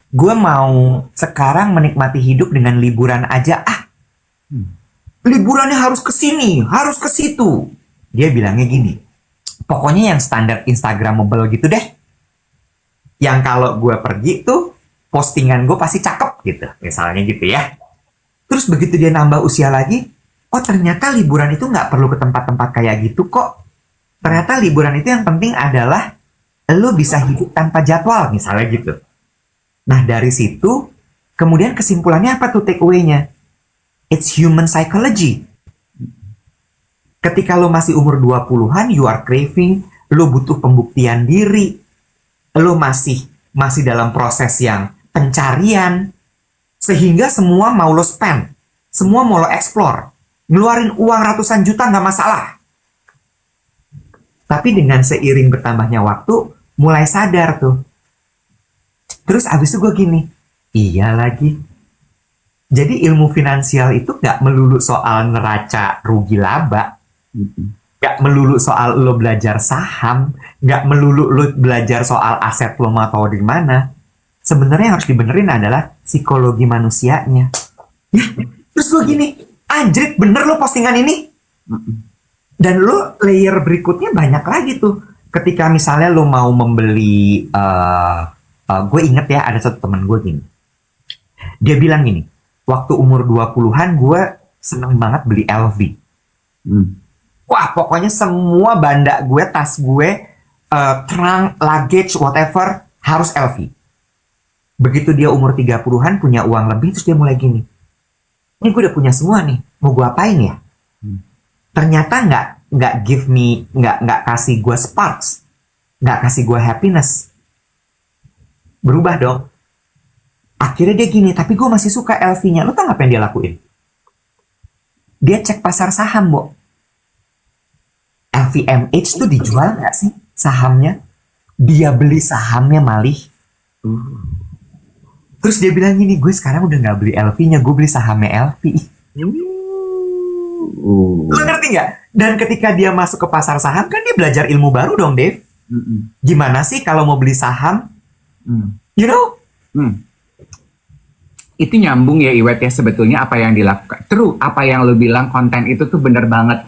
Gue mau sekarang menikmati hidup dengan liburan aja. Liburannya harus ke sini, harus ke situ. Dia bilangnya gini, pokoknya yang standar Instagramable gitu deh. Yang kalau gue pergi tuh postingan gue pasti cakep gitu, misalnya gitu ya. Terus begitu dia nambah usia lagi, oh ternyata liburan itu nggak perlu ke tempat-tempat kayak gitu kok. Ternyata liburan itu yang penting adalah lo bisa hidup tanpa jadwal, misalnya gitu. Nah dari situ, kemudian kesimpulannya apa tuh take away-nya? It's human psychology. Ketika lo masih umur 20-an, you are craving, lo butuh pembuktian diri, lo masih dalam proses yang pencarian, sehingga semua mau lo spend, semua mau lo explore, ngeluarin uang ratusan juta nggak masalah. Tapi dengan seiring bertambahnya waktu, mulai sadar tuh. Terus abis itu gue gini, iya lagi. Jadi ilmu finansial itu nggak melulu soal neraca rugi laba, nggak melulu soal lo belajar saham, nggak melulu lo belajar soal aset lo mau tahu di mana. Sebenarnya yang harus dibenerin adalah psikologi manusianya. Ya, terus gue gini, anjrit bener lo postingan ini. Dan lo layer berikutnya banyak lagi tuh. Ketika misalnya lo mau membeli, gue inget ya ada satu temen gue gini. Dia bilang gini, waktu umur 20-an gue seneng banget beli LV. Wah pokoknya semua banda gue, tas gue, trunk, luggage, whatever, harus LV. Begitu dia umur 30-an punya uang lebih, terus dia mulai gini. Ini gue udah punya semua nih, mau gue apain ya? Ternyata nggak kasih gue sparks, nggak kasih gue happiness. Berubah dong. Akhirnya dia gini, tapi gue masih suka LV-nya. Lo tau apa yang dia lakuin? Dia cek pasar saham, Bo. LVMH tuh dijual nggak sih sahamnya? Dia beli sahamnya malih. Terus dia bilang gini, gue sekarang udah nggak beli LV-nya, gue beli sahamnya LV. Lo ngerti nggak? Dan ketika dia masuk ke pasar saham, kan dia belajar ilmu baru dong, Dave. Gimana sih kalau mau beli saham? You know? Itu nyambung ya Iwet ya, sebetulnya apa yang dilakukan. True, apa yang lo bilang konten itu tuh bener banget.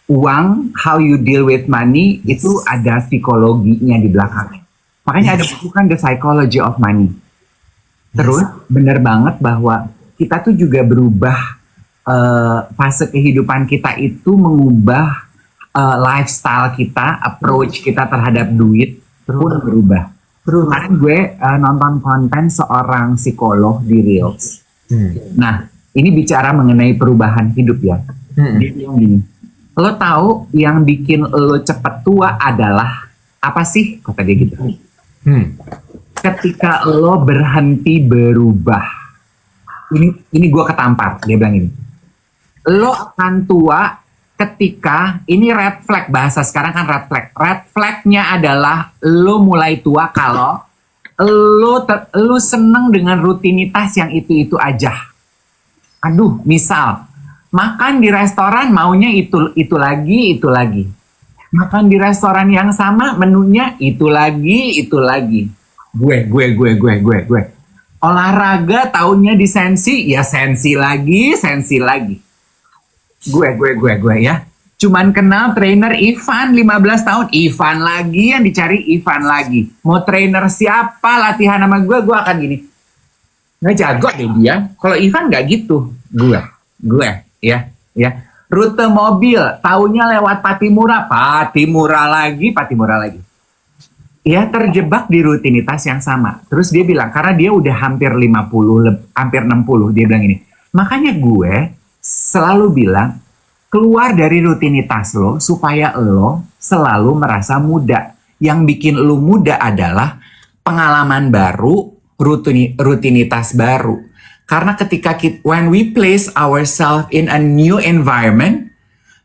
Uang, how you deal with money, itu ada psikologinya di belakangnya. Makanya ada buku kan The Psychology of Money. Terus bener banget bahwa kita tuh juga berubah, fase kehidupan kita itu mengubah lifestyle kita, approach kita terhadap duit pun berubah. Kemarin gue nonton konten seorang psikolog di Reels. Nah, ini bicara mengenai perubahan hidup ya. Dia bilang gini, lo tahu yang bikin lo cepet tua adalah apa sih? Kata dia gitu. Ketika lo berhenti berubah. Ini gue ketampar, dia bilang ini. Lo akan tua ketika, ini red flag, bahasa sekarang kan red flag. Red flagnya adalah lo mulai tua kalau lo seneng dengan rutinitas yang itu-itu aja. Aduh, misal makan di restoran maunya itu lagi, itu lagi. Makan di restoran yang sama menunya itu lagi, itu lagi. Gue. Olahraga taunya di sensi, ya sensi lagi. Gue ya. Cuman kenal trainer Ivan 15 tahun, Ivan lagi yang dicari, Ivan lagi. Mau trainer siapa latihan sama gue akan gini. Nggak jago deh dia. Kalau Ivan nggak gitu. Gue ya. Rute mobil, taunya lewat Patimura lagi. Ya terjebak di rutinitas yang sama. Terus dia bilang, karena dia udah hampir 50, hampir 60, dia bilang ini. Makanya gue selalu bilang, keluar dari rutinitas lo supaya lo selalu merasa muda. Yang bikin lo muda adalah pengalaman baru, rutinitas baru. Karena ketika when we place ourselves in a new environment,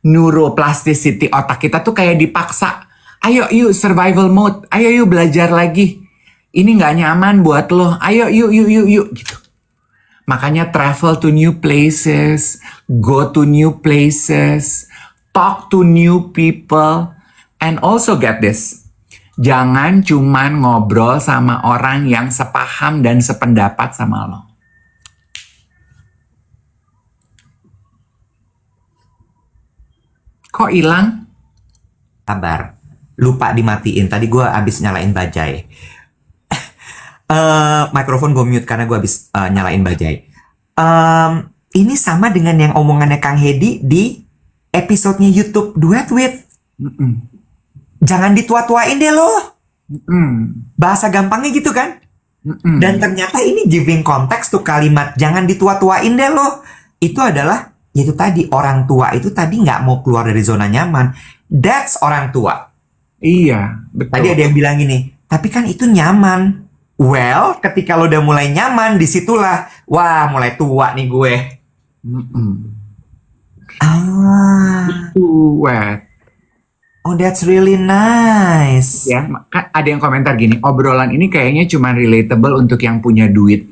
neuroplasticity otak kita tuh kayak dipaksa. Ayo yuk survival mode, ayo yuk belajar lagi. Ini nggak nyaman buat lo, ayo yuk gitu. Makanya travel to new places, go to new places, talk to new people, and also get this. Jangan cuman ngobrol sama orang yang sepaham dan sependapat sama lo. Kok hilang? Sabar, lupa dimatiin. Tadi gue abis nyalain bajai. Mikrofon gue mute karena gue abis nyalain bajai. Ini sama dengan yang omongannya Kang Hedi di episodenya YouTube Duet With. Jangan ditua-tuain deh lo. Bahasa gampangnya gitu kan. Dan ternyata ini giving context tuh kalimat jangan ditua-tuain deh lo. Itu adalah yaitu tadi orang tua itu tadi nggak mau keluar dari zona nyaman. That's orang tua. Iya, betul. Tadi ada yang bilang gini, tapi kan itu nyaman. Well, ketika lo udah mulai nyaman, disitulah, wah mulai tua nih gue. Oh, that's really nice. Ya, ada yang komentar gini, obrolan ini kayaknya cuma relatable untuk yang punya duit.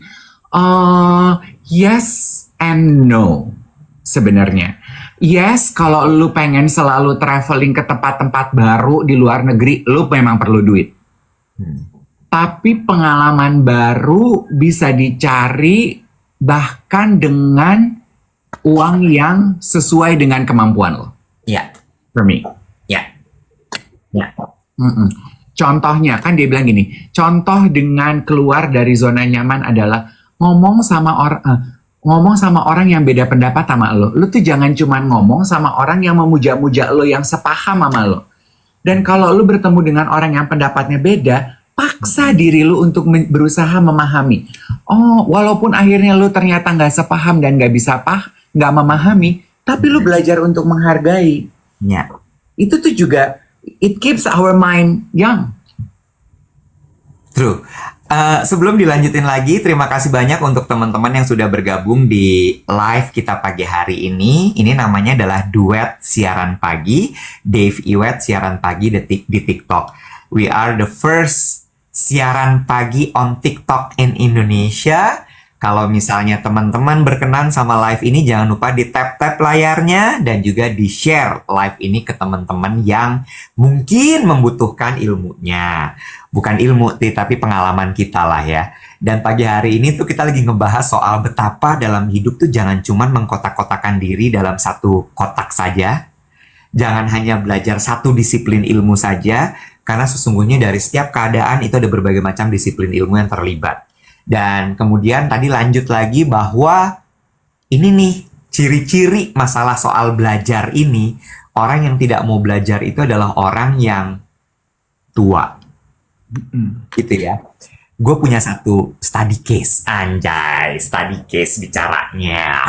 Yes and no. Sebenarnya, yes, kalau lu pengen selalu traveling ke tempat-tempat baru di luar negeri, lu memang perlu duit. Tapi pengalaman baru bisa dicari bahkan dengan uang yang sesuai dengan kemampuan lo. Iya. For me. Iya. Contohnya, kan dia bilang gini, contoh dengan keluar dari zona nyaman adalah ngomong sama orang yang beda pendapat sama lo. Lo tuh jangan cuma ngomong sama orang yang memuja-muja lo, yang sepaham sama lo. Dan kalau lo bertemu dengan orang yang pendapatnya beda, paksa diri lo untuk berusaha memahami. Oh, walaupun akhirnya lo ternyata nggak sepaham dan nggak bisa nggak memahami, tapi lo belajar untuk menghargai. Ya. Itu tuh juga, it keeps our mind young. True. Sebelum dilanjutin lagi, terima kasih banyak untuk teman-teman yang sudah bergabung di live kita pagi hari ini. Ini namanya adalah Duet Siaran Pagi, Dave Iwet Siaran Pagi di TikTok. We are the first siaran pagi on TikTok in Indonesia. Kalau misalnya teman-teman berkenan sama live ini, jangan lupa di tap-tap layarnya dan juga di-share live ini ke teman-teman yang mungkin membutuhkan ilmunya. Bukan ilmu, tapi pengalaman kita lah ya. Dan pagi hari ini tuh kita lagi ngebahas soal betapa dalam hidup tuh jangan cuma mengkotak-kotakan diri dalam satu kotak saja. Jangan hanya belajar satu disiplin ilmu saja, karena sesungguhnya dari setiap keadaan itu ada berbagai macam disiplin ilmu yang terlibat. Dan kemudian tadi lanjut lagi bahwa ini nih ciri-ciri masalah soal belajar ini, orang yang tidak mau belajar itu adalah orang yang tua, gitu ya. Gue punya satu study case, anjay, study case bicaranya.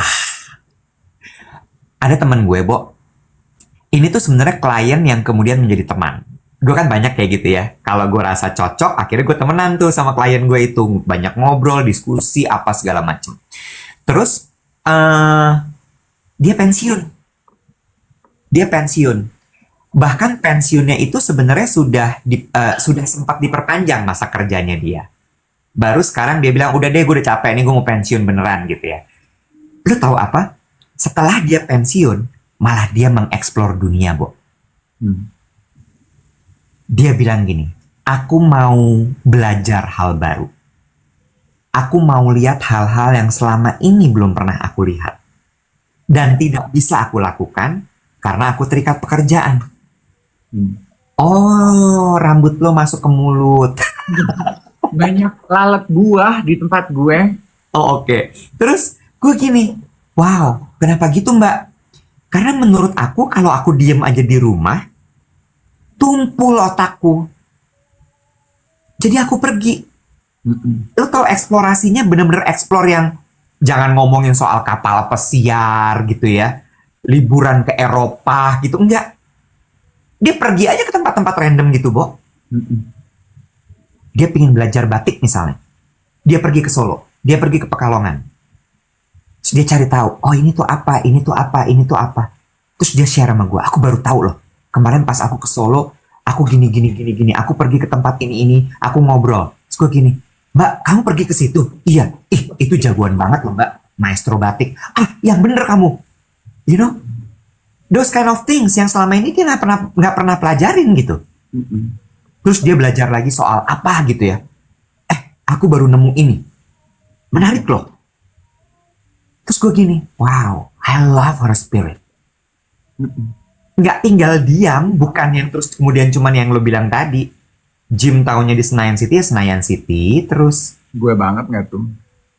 Ada teman gue, Bo. Ini tuh sebenarnya klien yang kemudian menjadi teman. Gue kan banyak kayak gitu ya. Kalau gue rasa cocok, akhirnya gue temenan tuh sama klien gue itu. Banyak ngobrol, diskusi, apa segala macem. Terus, dia pensiun. Dia pensiun. Bahkan pensiunnya itu sebenarnya sudah sempat diperpanjang masa kerjanya dia. Baru sekarang dia bilang, udah deh gue udah capek nih, gue mau pensiun beneran gitu ya. Lu tahu apa? Setelah dia pensiun, malah dia mengeksplor dunia, Bo. Dia bilang gini, aku mau belajar hal baru. Aku mau lihat hal-hal yang selama ini belum pernah aku lihat. Dan tidak bisa aku lakukan karena aku terikat pekerjaan. Oh, rambut lo masuk ke mulut. Banyak lalat buah di tempat gue. Oh, oke. Terus gue gini, wow, kenapa gitu Mbak? Karena menurut aku kalau aku diem aja di rumah, tumpul otakku. Jadi aku pergi. Lo tau eksplorasinya bener-bener eksplor yang jangan ngomongin soal kapal pesiar gitu ya. Liburan ke Eropa gitu, enggak. Dia pergi aja ke tempat-tempat random gitu, Bo. Dia pengen belajar batik misalnya. Dia pergi ke Solo. Dia pergi ke Pekalongan. Terus dia cari tahu, oh ini tuh apa, ini tuh apa, ini tuh apa. Terus dia share sama gue, aku baru tahu loh. Kemarin pas aku ke Solo, aku gini. Aku pergi ke tempat ini, aku ngobrol. Terus gue gini, Mbak, kamu pergi ke situ? Iya, itu jagoan banget loh Mbak, maestro batik. Ah, yang bener kamu. You know, those kind of things yang selama ini dia nggak pernah pelajarin gitu. Terus dia belajar lagi soal apa gitu ya. Aku baru nemu ini. Menarik loh. Terus gue gini, wow, I love her spirit. Nggak tinggal diam, bukan yang terus kemudian cuman yang lo bilang tadi. Gym tahunnya di Senayan City ya Senayan City, terus Gue banget nggak tuh?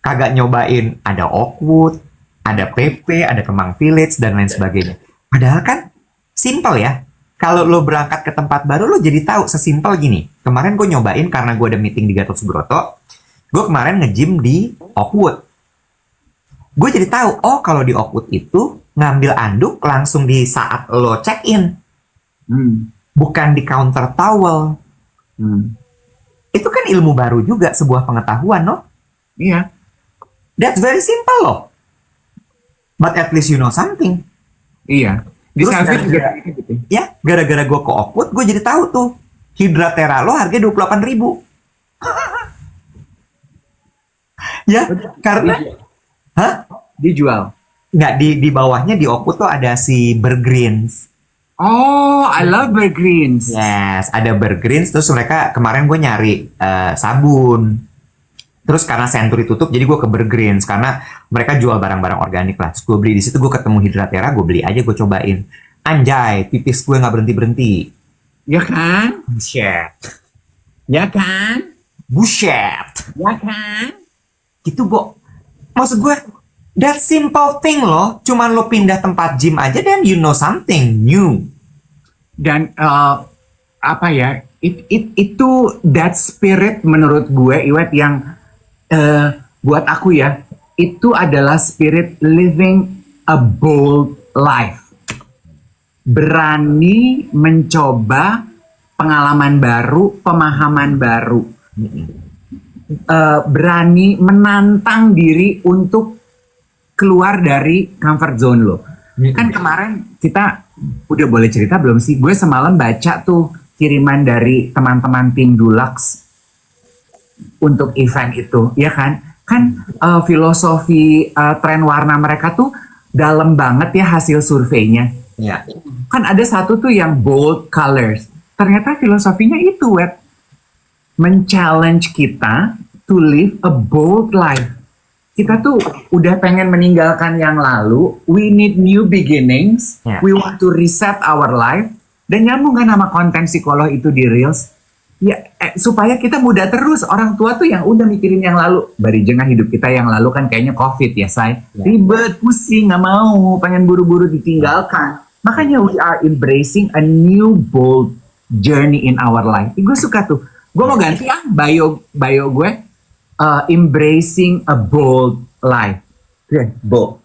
kagak nyobain ada Oakwood, ada PP, ada Kemang Village, dan lain sebagainya. Padahal kan simple ya. Kalau lo berangkat ke tempat baru, lo jadi tahu sesimpel gini. Kemarin gue nyobain karena gue ada meeting di Gatot Subroto. Gue kemarin nge-gym di Oakwood. Gue jadi tahu, oh kalau di Oakwood itu ngambil anduk langsung di saat lo check-in. Bukan di counter towel. Itu kan ilmu baru juga, sebuah pengetahuan, no? Iya. That's very simple loh. But at least you know something. Iya. Di Terus selfie juga gara-gara- gitu. Ya, gara-gara gue ke Oakwood, gue jadi tahu tuh. Hydratera lo harga 28.000. Ya, karena hah? Dijual. Nggak, di bawahnya di Oakwood tuh ada si Bergreens. Oh, I love Bergreens. Yes, ada Bergreens. Terus mereka kemarin gue nyari sabun. Terus karena Century tutup, jadi gue ke Bergreens karena mereka jual barang-barang organik lah. Terus gue beli di situ, gue ketemu Hydratera, gue beli aja, gue cobain. Anjay, pipis gue nggak berhenti. Ya kan? Buset, Ya kan? buset. Ya kan? Gitu, Bo. Maksud gue, that simple thing loh. Cuman lo pindah tempat gym aja dan you know something new. Dan apa ya? Itu that spirit menurut gue, Iwet, yang buat aku ya, itu adalah spirit living a bold life. Berani mencoba pengalaman baru, pemahaman baru. Berani menantang diri untuk keluar dari comfort zone lo. Kan kemarin kita udah boleh cerita belum sih? Gue semalam baca tuh kiriman dari teman-teman tim Dulux untuk event itu, ya kan? Kan filosofi tren warna mereka tuh dalam banget ya hasil surveinya. Ya. Kan ada satu tuh yang bold colors. Ternyata filosofinya itu, Web. Men-challenge kita to live a bold life. Kita tuh udah pengen meninggalkan yang lalu. We need new beginnings. Yeah. We want to reset our life. Dan nyambung kan sama konten psikolog itu di Reels. Ya, supaya kita muda terus. Orang tua tuh yang udah mikirin yang lalu. Bari jengah hidup kita yang lalu kan kayaknya COVID ya, Say. Yeah. Ribet, pusing, nggak mau. Pengen buru-buru ditinggalkan. Makanya we are embracing a new bold journey in our life. Gue suka tuh. Gue mau ganti bio gue. Embracing a bold life. Bold.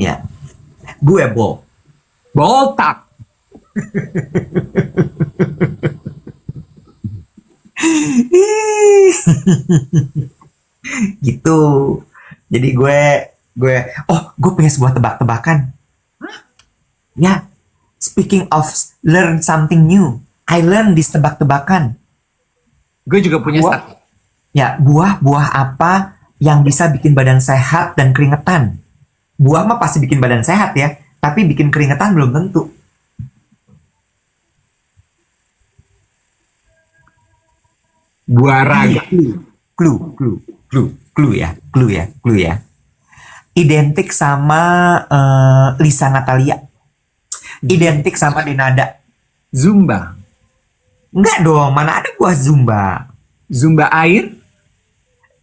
Ya. Gue bold. Bold tak. Gitu. Jadi gue punya sebuah tebak-tebakan. Ya, speaking of learn something new, I learn this tebak-tebakan. Gue juga punya Buah, ya, buah apa yang bisa bikin badan sehat dan keringetan? Buah mah pasti bikin badan sehat ya, tapi bikin keringetan belum tentu. buah raga. Clue ya. Identik sama Lisa Natalia. Identik sama Denada. Zumba. Enggak dong, mana ada buah zumba. Zumba air.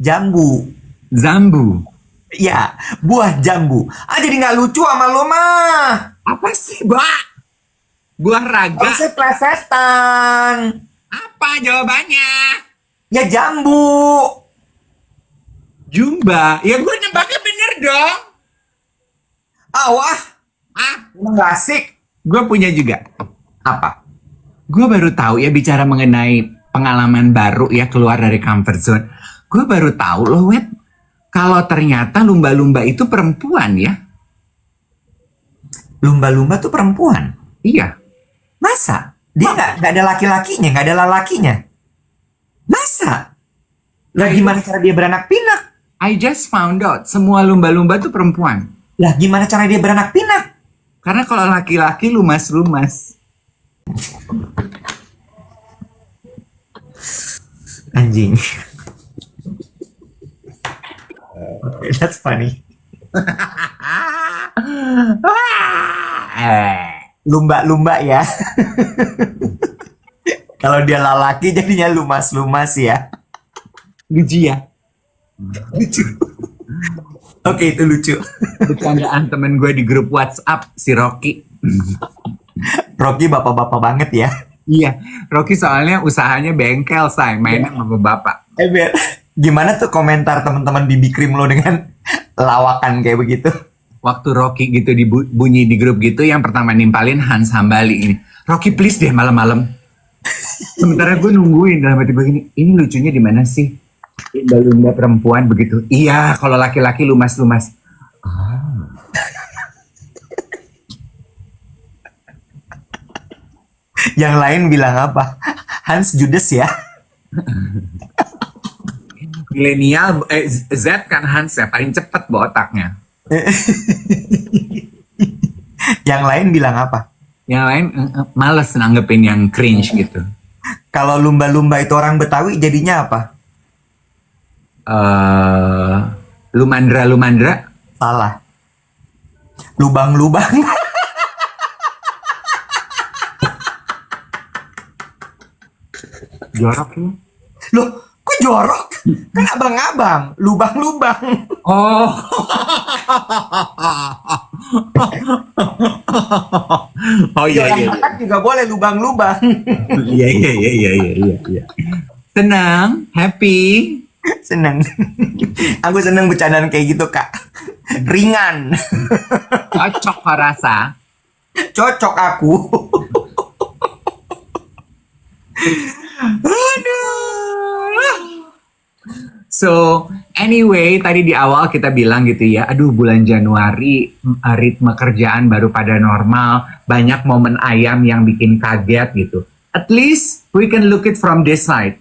Jambu. Zambu. Ya, buah jambu. Jadi nggak lucu sama lo mah. Apa sih, Mbak? Buah raga. Harusnya plesetan. Apa jawabannya? Ya jambu. Jumba. Ya gue nebaknya bener dong. Wah, Ah, emang nggak asik. gue punya juga. Apa? Gue baru tahu ya bicara mengenai pengalaman baru ya keluar dari comfort zone. Gue baru tahu loh, Wet. Kalau ternyata lumba-lumba itu perempuan ya. Lumba-lumba tuh perempuan. Iya. Masa? Dia nggak ada laki-lakinya, nggak ada lelakinya. Masa? Lah gimana cara dia beranak pinak? I just found out semua lumba-lumba itu perempuan. Lah gimana cara dia beranak pinak? Karena kalau laki-laki lumas-lumas. Anjing. Okay, that's funny. Lumba-lumba ya. Kalau dia lelaki jadinya lumas-lumas ya. Lucu ya. Lucu. Oke, itu lucu. Bercandaan temen gue di grup WhatsApp si Rocky. Rocky bapak-bapak banget ya. Iya, Rocky soalnya usahanya bengkel, say, mainnya sama bapak. Ber, gimana tuh komentar teman-teman BB Cream lo dengan lawakan kayak begitu? Waktu Rocky gitu bunyi di grup gitu, yang pertama nimpalin Hans Hambali ini. Rocky please deh malam-malam. Sementara gue nungguin dalam hati gue gini, ini lucunya di mana sih? Lumba-lumba perempuan begitu. Iya, kalau laki-laki lumas-lumas. Yang lain bilang apa? Hans Judas ya? Milenial, Z kan Hans ya, paling cepet bawa otaknya. Yang lain bilang apa? Yang lain males nanggepin yang cringe gitu. Kalau lumba-lumba itu orang Betawi jadinya apa? Lumandra. Salah. Lubang-lubang. Jorok ya. Loh, kok jorok? Kan abang-abang, lubang-lubang. Oh. Oh iya iya. Orang juga boleh lubang-lubang. Iya. Senang, happy. Seneng. Aku seneng bercandaan kayak gitu, Kak. Ringan. Cocok rasa. Cocok aku. So anyway, tadi di awal kita bilang gitu ya, aduh bulan Januari ritme kerjaan baru pada normal, banyak momen ayam yang bikin kaget gitu. At least we can look it from this side.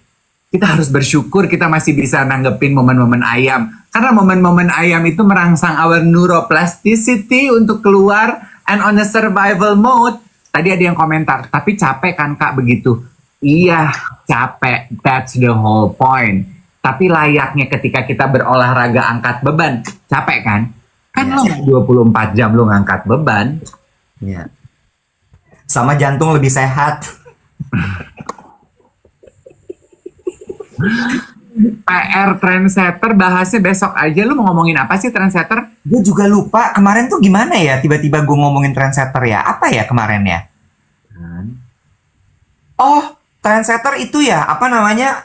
Kita harus bersyukur kita masih bisa nanggepin momen-momen ayam. Karena momen-momen ayam itu merangsang our neuroplasticity untuk keluar and on a survival mode. Tadi ada yang komentar, tapi capek kan Kak begitu? Iya, capek. That's the whole point. Tapi layaknya ketika kita berolahraga angkat beban, capek kan? Kan lo nggak 24 jam lo ngangkat beban. Ya. Sama jantung lebih sehat. PR trendsetter bahasnya besok aja. Lu mau ngomongin apa sih trendsetter? Gue juga lupa kemarin tuh gimana ya tiba-tiba gue ngomongin trendsetter ya. Apa ya kemarin ya? Kan? Oh, trendsetter itu ya, apa namanya?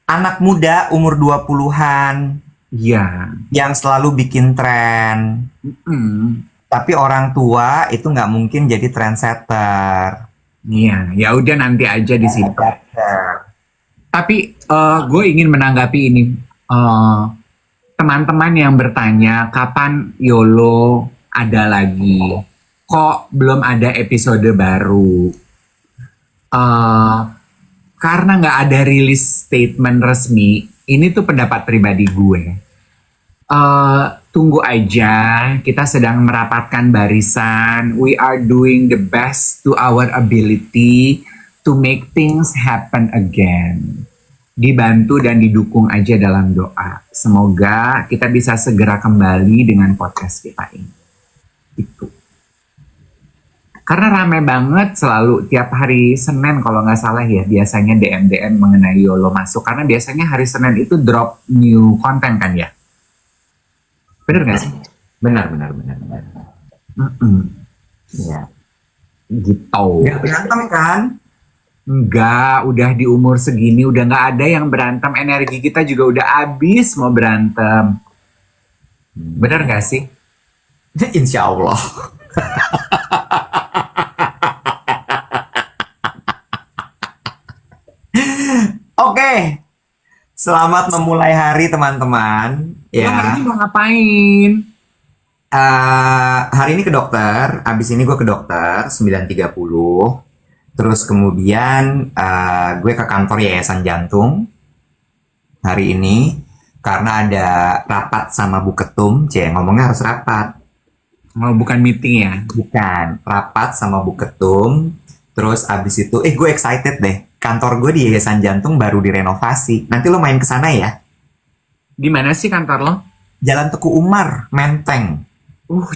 Anak muda umur 20-an Iya. yang selalu bikin tren. Mm-mm. Tapi orang tua itu nggak mungkin jadi trendsetter. Iya, ya udah nanti aja di situ. Tapi gue ingin menanggapi ini. Eh, Teman-teman yang bertanya kapan YOLO ada lagi, kok belum ada episode baru? eh karena nggak ada rilis statement resmi, ini tuh pendapat pribadi gue. Tunggu aja, kita sedang merapatkan barisan. We are doing the best to our ability to make things happen again. Dibantu dan didukung aja dalam doa. Semoga kita bisa segera kembali dengan podcast kita ini. Itu. Karena rame banget selalu tiap hari Senin kalau nggak salah ya, biasanya DM-DM mengenai YOLO masuk. Karena biasanya hari Senin itu drop new content kan ya. Bener nggak sih? Benar. Mm-mm. Ya. Gitu. Nggak berantem kan? Enggak, udah di umur segini udah nggak ada yang berantem. Energi kita juga udah habis mau berantem. Bener nggak sih? Insya Allah. Oke, selamat memulai hari teman-teman. Lo hari Ya, ini mau ngapain? hari ini ke dokter. Abis ini gue ke dokter 9.30. Terus kemudian gue ke kantor Yayasan Jantung hari ini karena ada rapat sama Bu Ketum. Ngomongnya harus rapat. Oh, bukan meeting ya? Bukan, rapat sama Bu Ketum. Terus abis itu, gue excited deh. Kantor gue di Yayasan Jantung baru direnovasi. Nanti lo main ke sana ya. Di mana sih kantor lo? Jalan Teku Umar, Menteng.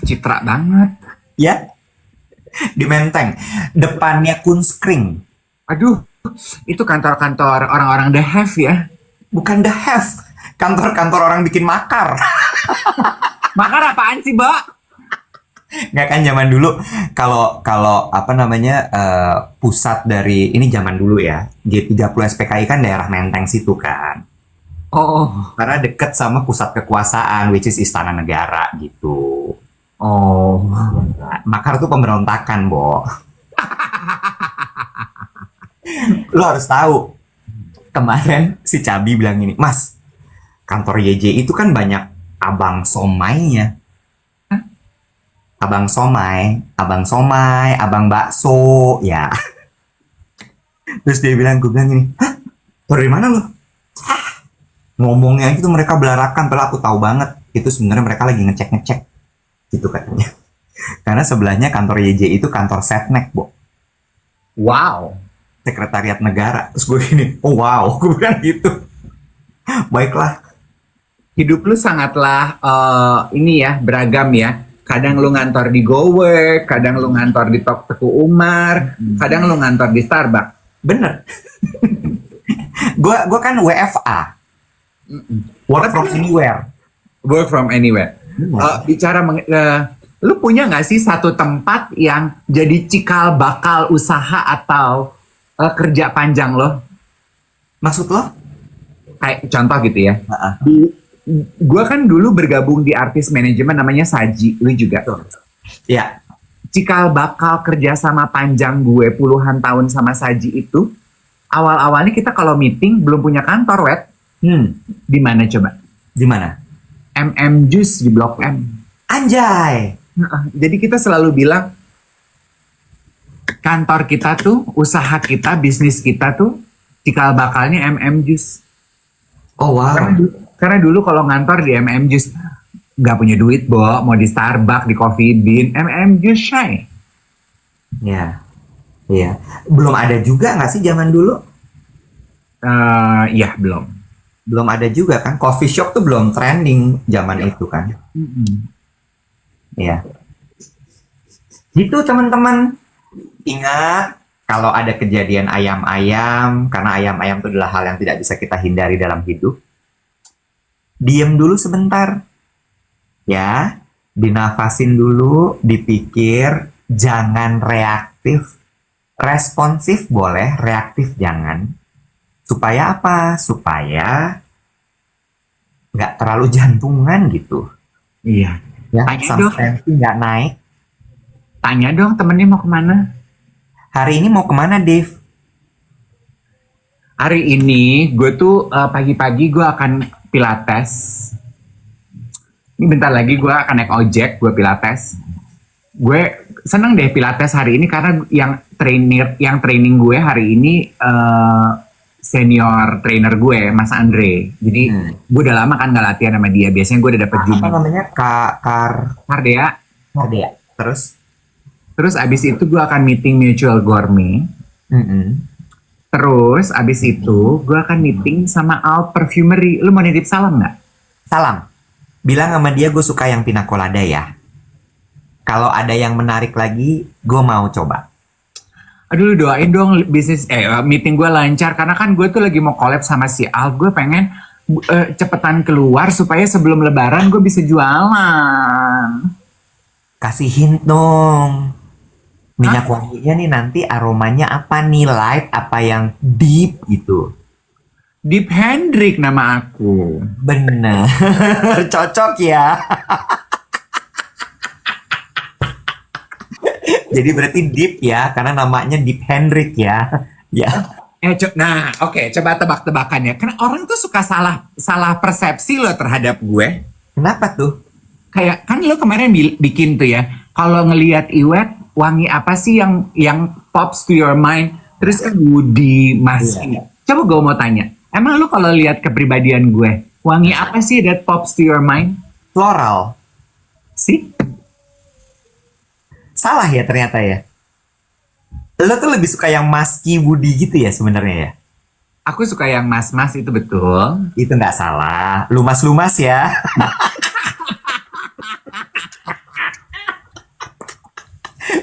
Citra banget. Ya, di Menteng. Depannya Kunskring. Aduh, itu kantor-kantor orang-orang the have ya. Bukan The Have. Kantor-kantor orang bikin makar. Makar apaan sih, Mbak? Nggak kan zaman dulu kalau apa namanya pusat dari ini zaman dulu ya G30 SPKI kan daerah Menteng situ kan Oh, karena deket sama pusat kekuasaan which is Istana Negara gitu. oh. Makar tuh pemberontakan, Bo. Lo harus tahu kemarin si Cabi bilang gini, Mas, kantor YJ itu kan banyak abang somainya. Abang somai, abang bakso, ya. Terus dia bilang, gue bilang gini, hah, dari mana lo? Ngomongnya itu mereka belarakan, padahal aku tahu banget itu sebenarnya mereka lagi ngecek-ngecek, gitu katanya. Karena sebelahnya kantor YJ itu kantor Setnek, Bo. Wow. Sekretariat Negara. Terus gue gini, oh wow, gue bilang gitu. Baiklah. Hidup lu sangatlah ini ya, beragam ya. Kadang lu ngantor di GoWork, kadang lu ngantor di Teku Umar, kadang lu ngantor di Starbucks. Bener. Gue kan WFA. Work from anywhere. Work from anywhere. Bicara lu punya nggak sih satu tempat yang jadi cikal bakal usaha atau kerja panjang lo? Maksud lo? Kayak contoh gitu ya. Uh-uh. Gue kan dulu bergabung di artis manajemen namanya Saji, lu juga tuh. Ya. Cikal bakal kerjasama panjang gue puluhan tahun sama Saji itu, awal-awalnya kita kalau meeting belum punya kantor, Wet. Di mana coba? Di mana? MM Juice di Blok M. Anjay. Jadi kita selalu bilang, kantor kita tuh, usaha kita, bisnis kita tuh, cikal bakalnya MM Juice. Oh wow. Karena dulu kalau ngantor di MM Juice nggak punya duit, Bo, mau di Starbucks, di Coffee Bean, MM Juice shy. Ya, iya. Belum ada juga nggak sih zaman dulu? Ya belum. Belum ada juga kan? Coffee shop tuh belum trending zaman itu kan? Iya. Gitu teman-teman. Ingat kalau ada kejadian ayam-ayam, karena ayam-ayam itu adalah hal yang tidak bisa kita hindari dalam hidup. Diam dulu sebentar. Ya, dinafasin dulu, dipikir, jangan reaktif. Responsif boleh, reaktif jangan. Supaya apa? Supaya nggak terlalu jantungan gitu. Iya. Ya, Tanya sampai dong, tensi nggak naik. tanya dong temennya mau kemana? Hari ini mau kemana, Dev? Hari ini gue tuh pagi-pagi gue akan pilates. Ini bentar lagi gue akan naik ojek, gue pilates. Gue seneng deh pilates hari ini karena yang training gue hari ini senior trainer gue, Mas Andre. Jadi gue udah lama kan nggak latihan sama dia. Biasanya gue udah dapet Apa junior. namanya? Kardea. Kardea. Terus? Terus abis itu gue akan meeting Mutual Gourmet. Mm-mm. Terus abis itu gue akan meeting sama Al Perfumery. Lu mau nitip salam nggak? Salam. Bilang sama dia gue suka yang pina colada ya. Kalau ada yang menarik lagi, gue mau coba. Aduh, lu doain dong meeting gue lancar karena kan gue tuh lagi mau collab sama si Al. Gue pengen cepetan keluar supaya sebelum Lebaran gue bisa jualan. Kasih hint dong. Minyak wanginya nih nanti aromanya apa nih? Light apa yang deep gitu? Deep Hendrik nama aku. Bener. Cocok ya. Jadi berarti deep ya, karena namanya Deep Hendrik ya. Ya. Nah, oke, coba tebak-tebakannya. Karena orang tuh suka salah persepsi loh terhadap gue. Kenapa tuh? Kayak kan lo kemarin bikin tuh ya, kalau ngelihat Iwet wangi apa sih yang pops to your mind? Terus Woody, Maski. Coba gue mau tanya, emang lo kalau lihat kepribadian gue, wangi apa sih that pops to your mind? Floral. Sih? Salah ya ternyata ya. Lo tuh lebih suka yang musky woody gitu ya sebenarnya ya. Aku suka yang mas-mas itu betul. Itu nggak salah. Lumas-lumas ya.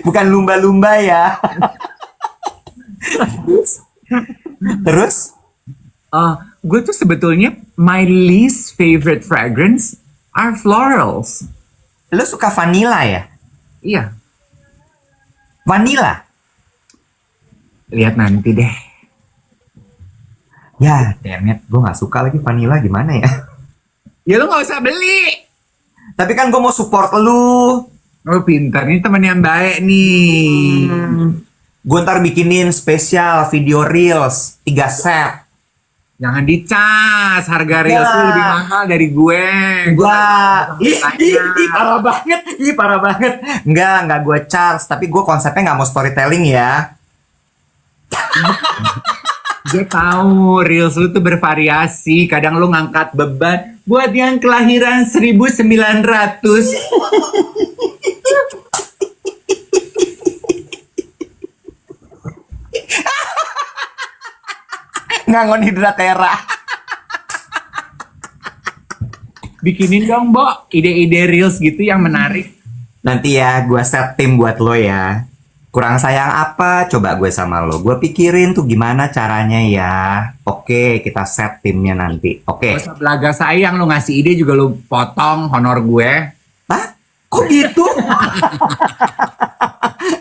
Bukan lumba-lumba ya. Terus? Gue tuh sebetulnya my least favorite fragrance are florals. Lo suka vanilla ya? Iya, Vanilla? lihat nanti deh. Ya, damn it. Gue nggak suka lagi vanilla gimana ya? Ya lo gak usah beli. Tapi kan gue mau support lu. Oh pintar, ini teman yang baik nih. Gue ntar bikinin spesial video reels 3 set. Jangan dicas, harga reels tuh lebih mahal dari gue. Enggak. Ih, parah banget. Ih, parah banget. Enggak gue charge. Tapi gue konsepnya nggak mau storytelling ya. Gue tahu reels lu tuh bervariasi. Kadang lu ngangkat beban buat yang kelahiran 1900. Ngangon hidratera. Bikinin dong, Bo, ide-ide reels gitu yang menarik. Nanti ya gue set tim buat lo ya. Kurang sayang apa? Coba gue sama lo. Gue pikirin tuh gimana caranya ya. Oke, kita set timnya nanti. Oke. Gak usah belaga sayang, lu ngasih ide juga lu potong honor gue. Hah? Kok gitu?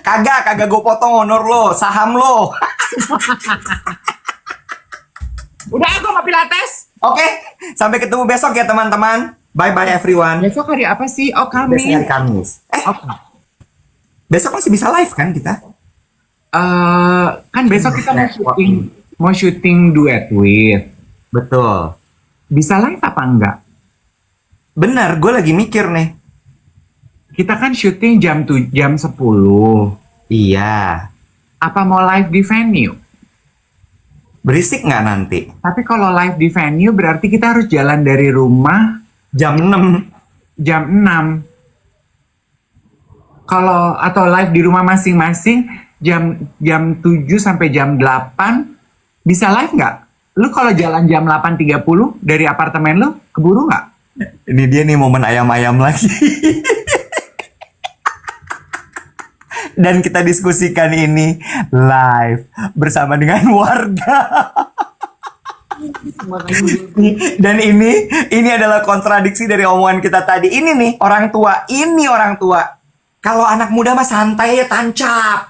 Kagak gue potong honor lo, saham lo. Udah, aku mau pilates. Oke, sampai ketemu besok ya teman-teman. Bye-bye everyone. Besok hari apa sih? Oh, Besok Kamis. hari Kamis. Oke. Besok masih bisa live kan kita? Kan besok kita mau syuting duet with. Betul. Bisa live apa enggak? Bener, gue lagi mikir nih. Kita kan syuting jam 10. Iya. Apa mau live di venue? Berisik nggak nanti? Tapi kalau live di venue berarti kita harus jalan dari rumah Jam 6. jam 6. Kalau atau live di rumah masing-masing jam 7 sampai jam 8 bisa live nggak? Lu kalau jalan jam 8.30 dari apartemen lu keburu nggak? Ini dia nih momen ayam-ayam lagi. Dan kita diskusikan ini live bersama dengan warga. Dan ini adalah kontradiksi dari omongan kita tadi. Ini nih orang tua, ini orang tua. Kalau anak muda mah santai ya, tancap.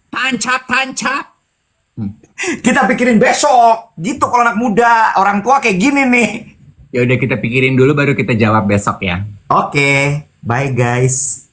Tancap. Kita pikirin besok. Gitu kalau anak muda, orang tua kayak gini nih. Ya udah kita pikirin dulu baru kita jawab besok ya. Oke, bye guys.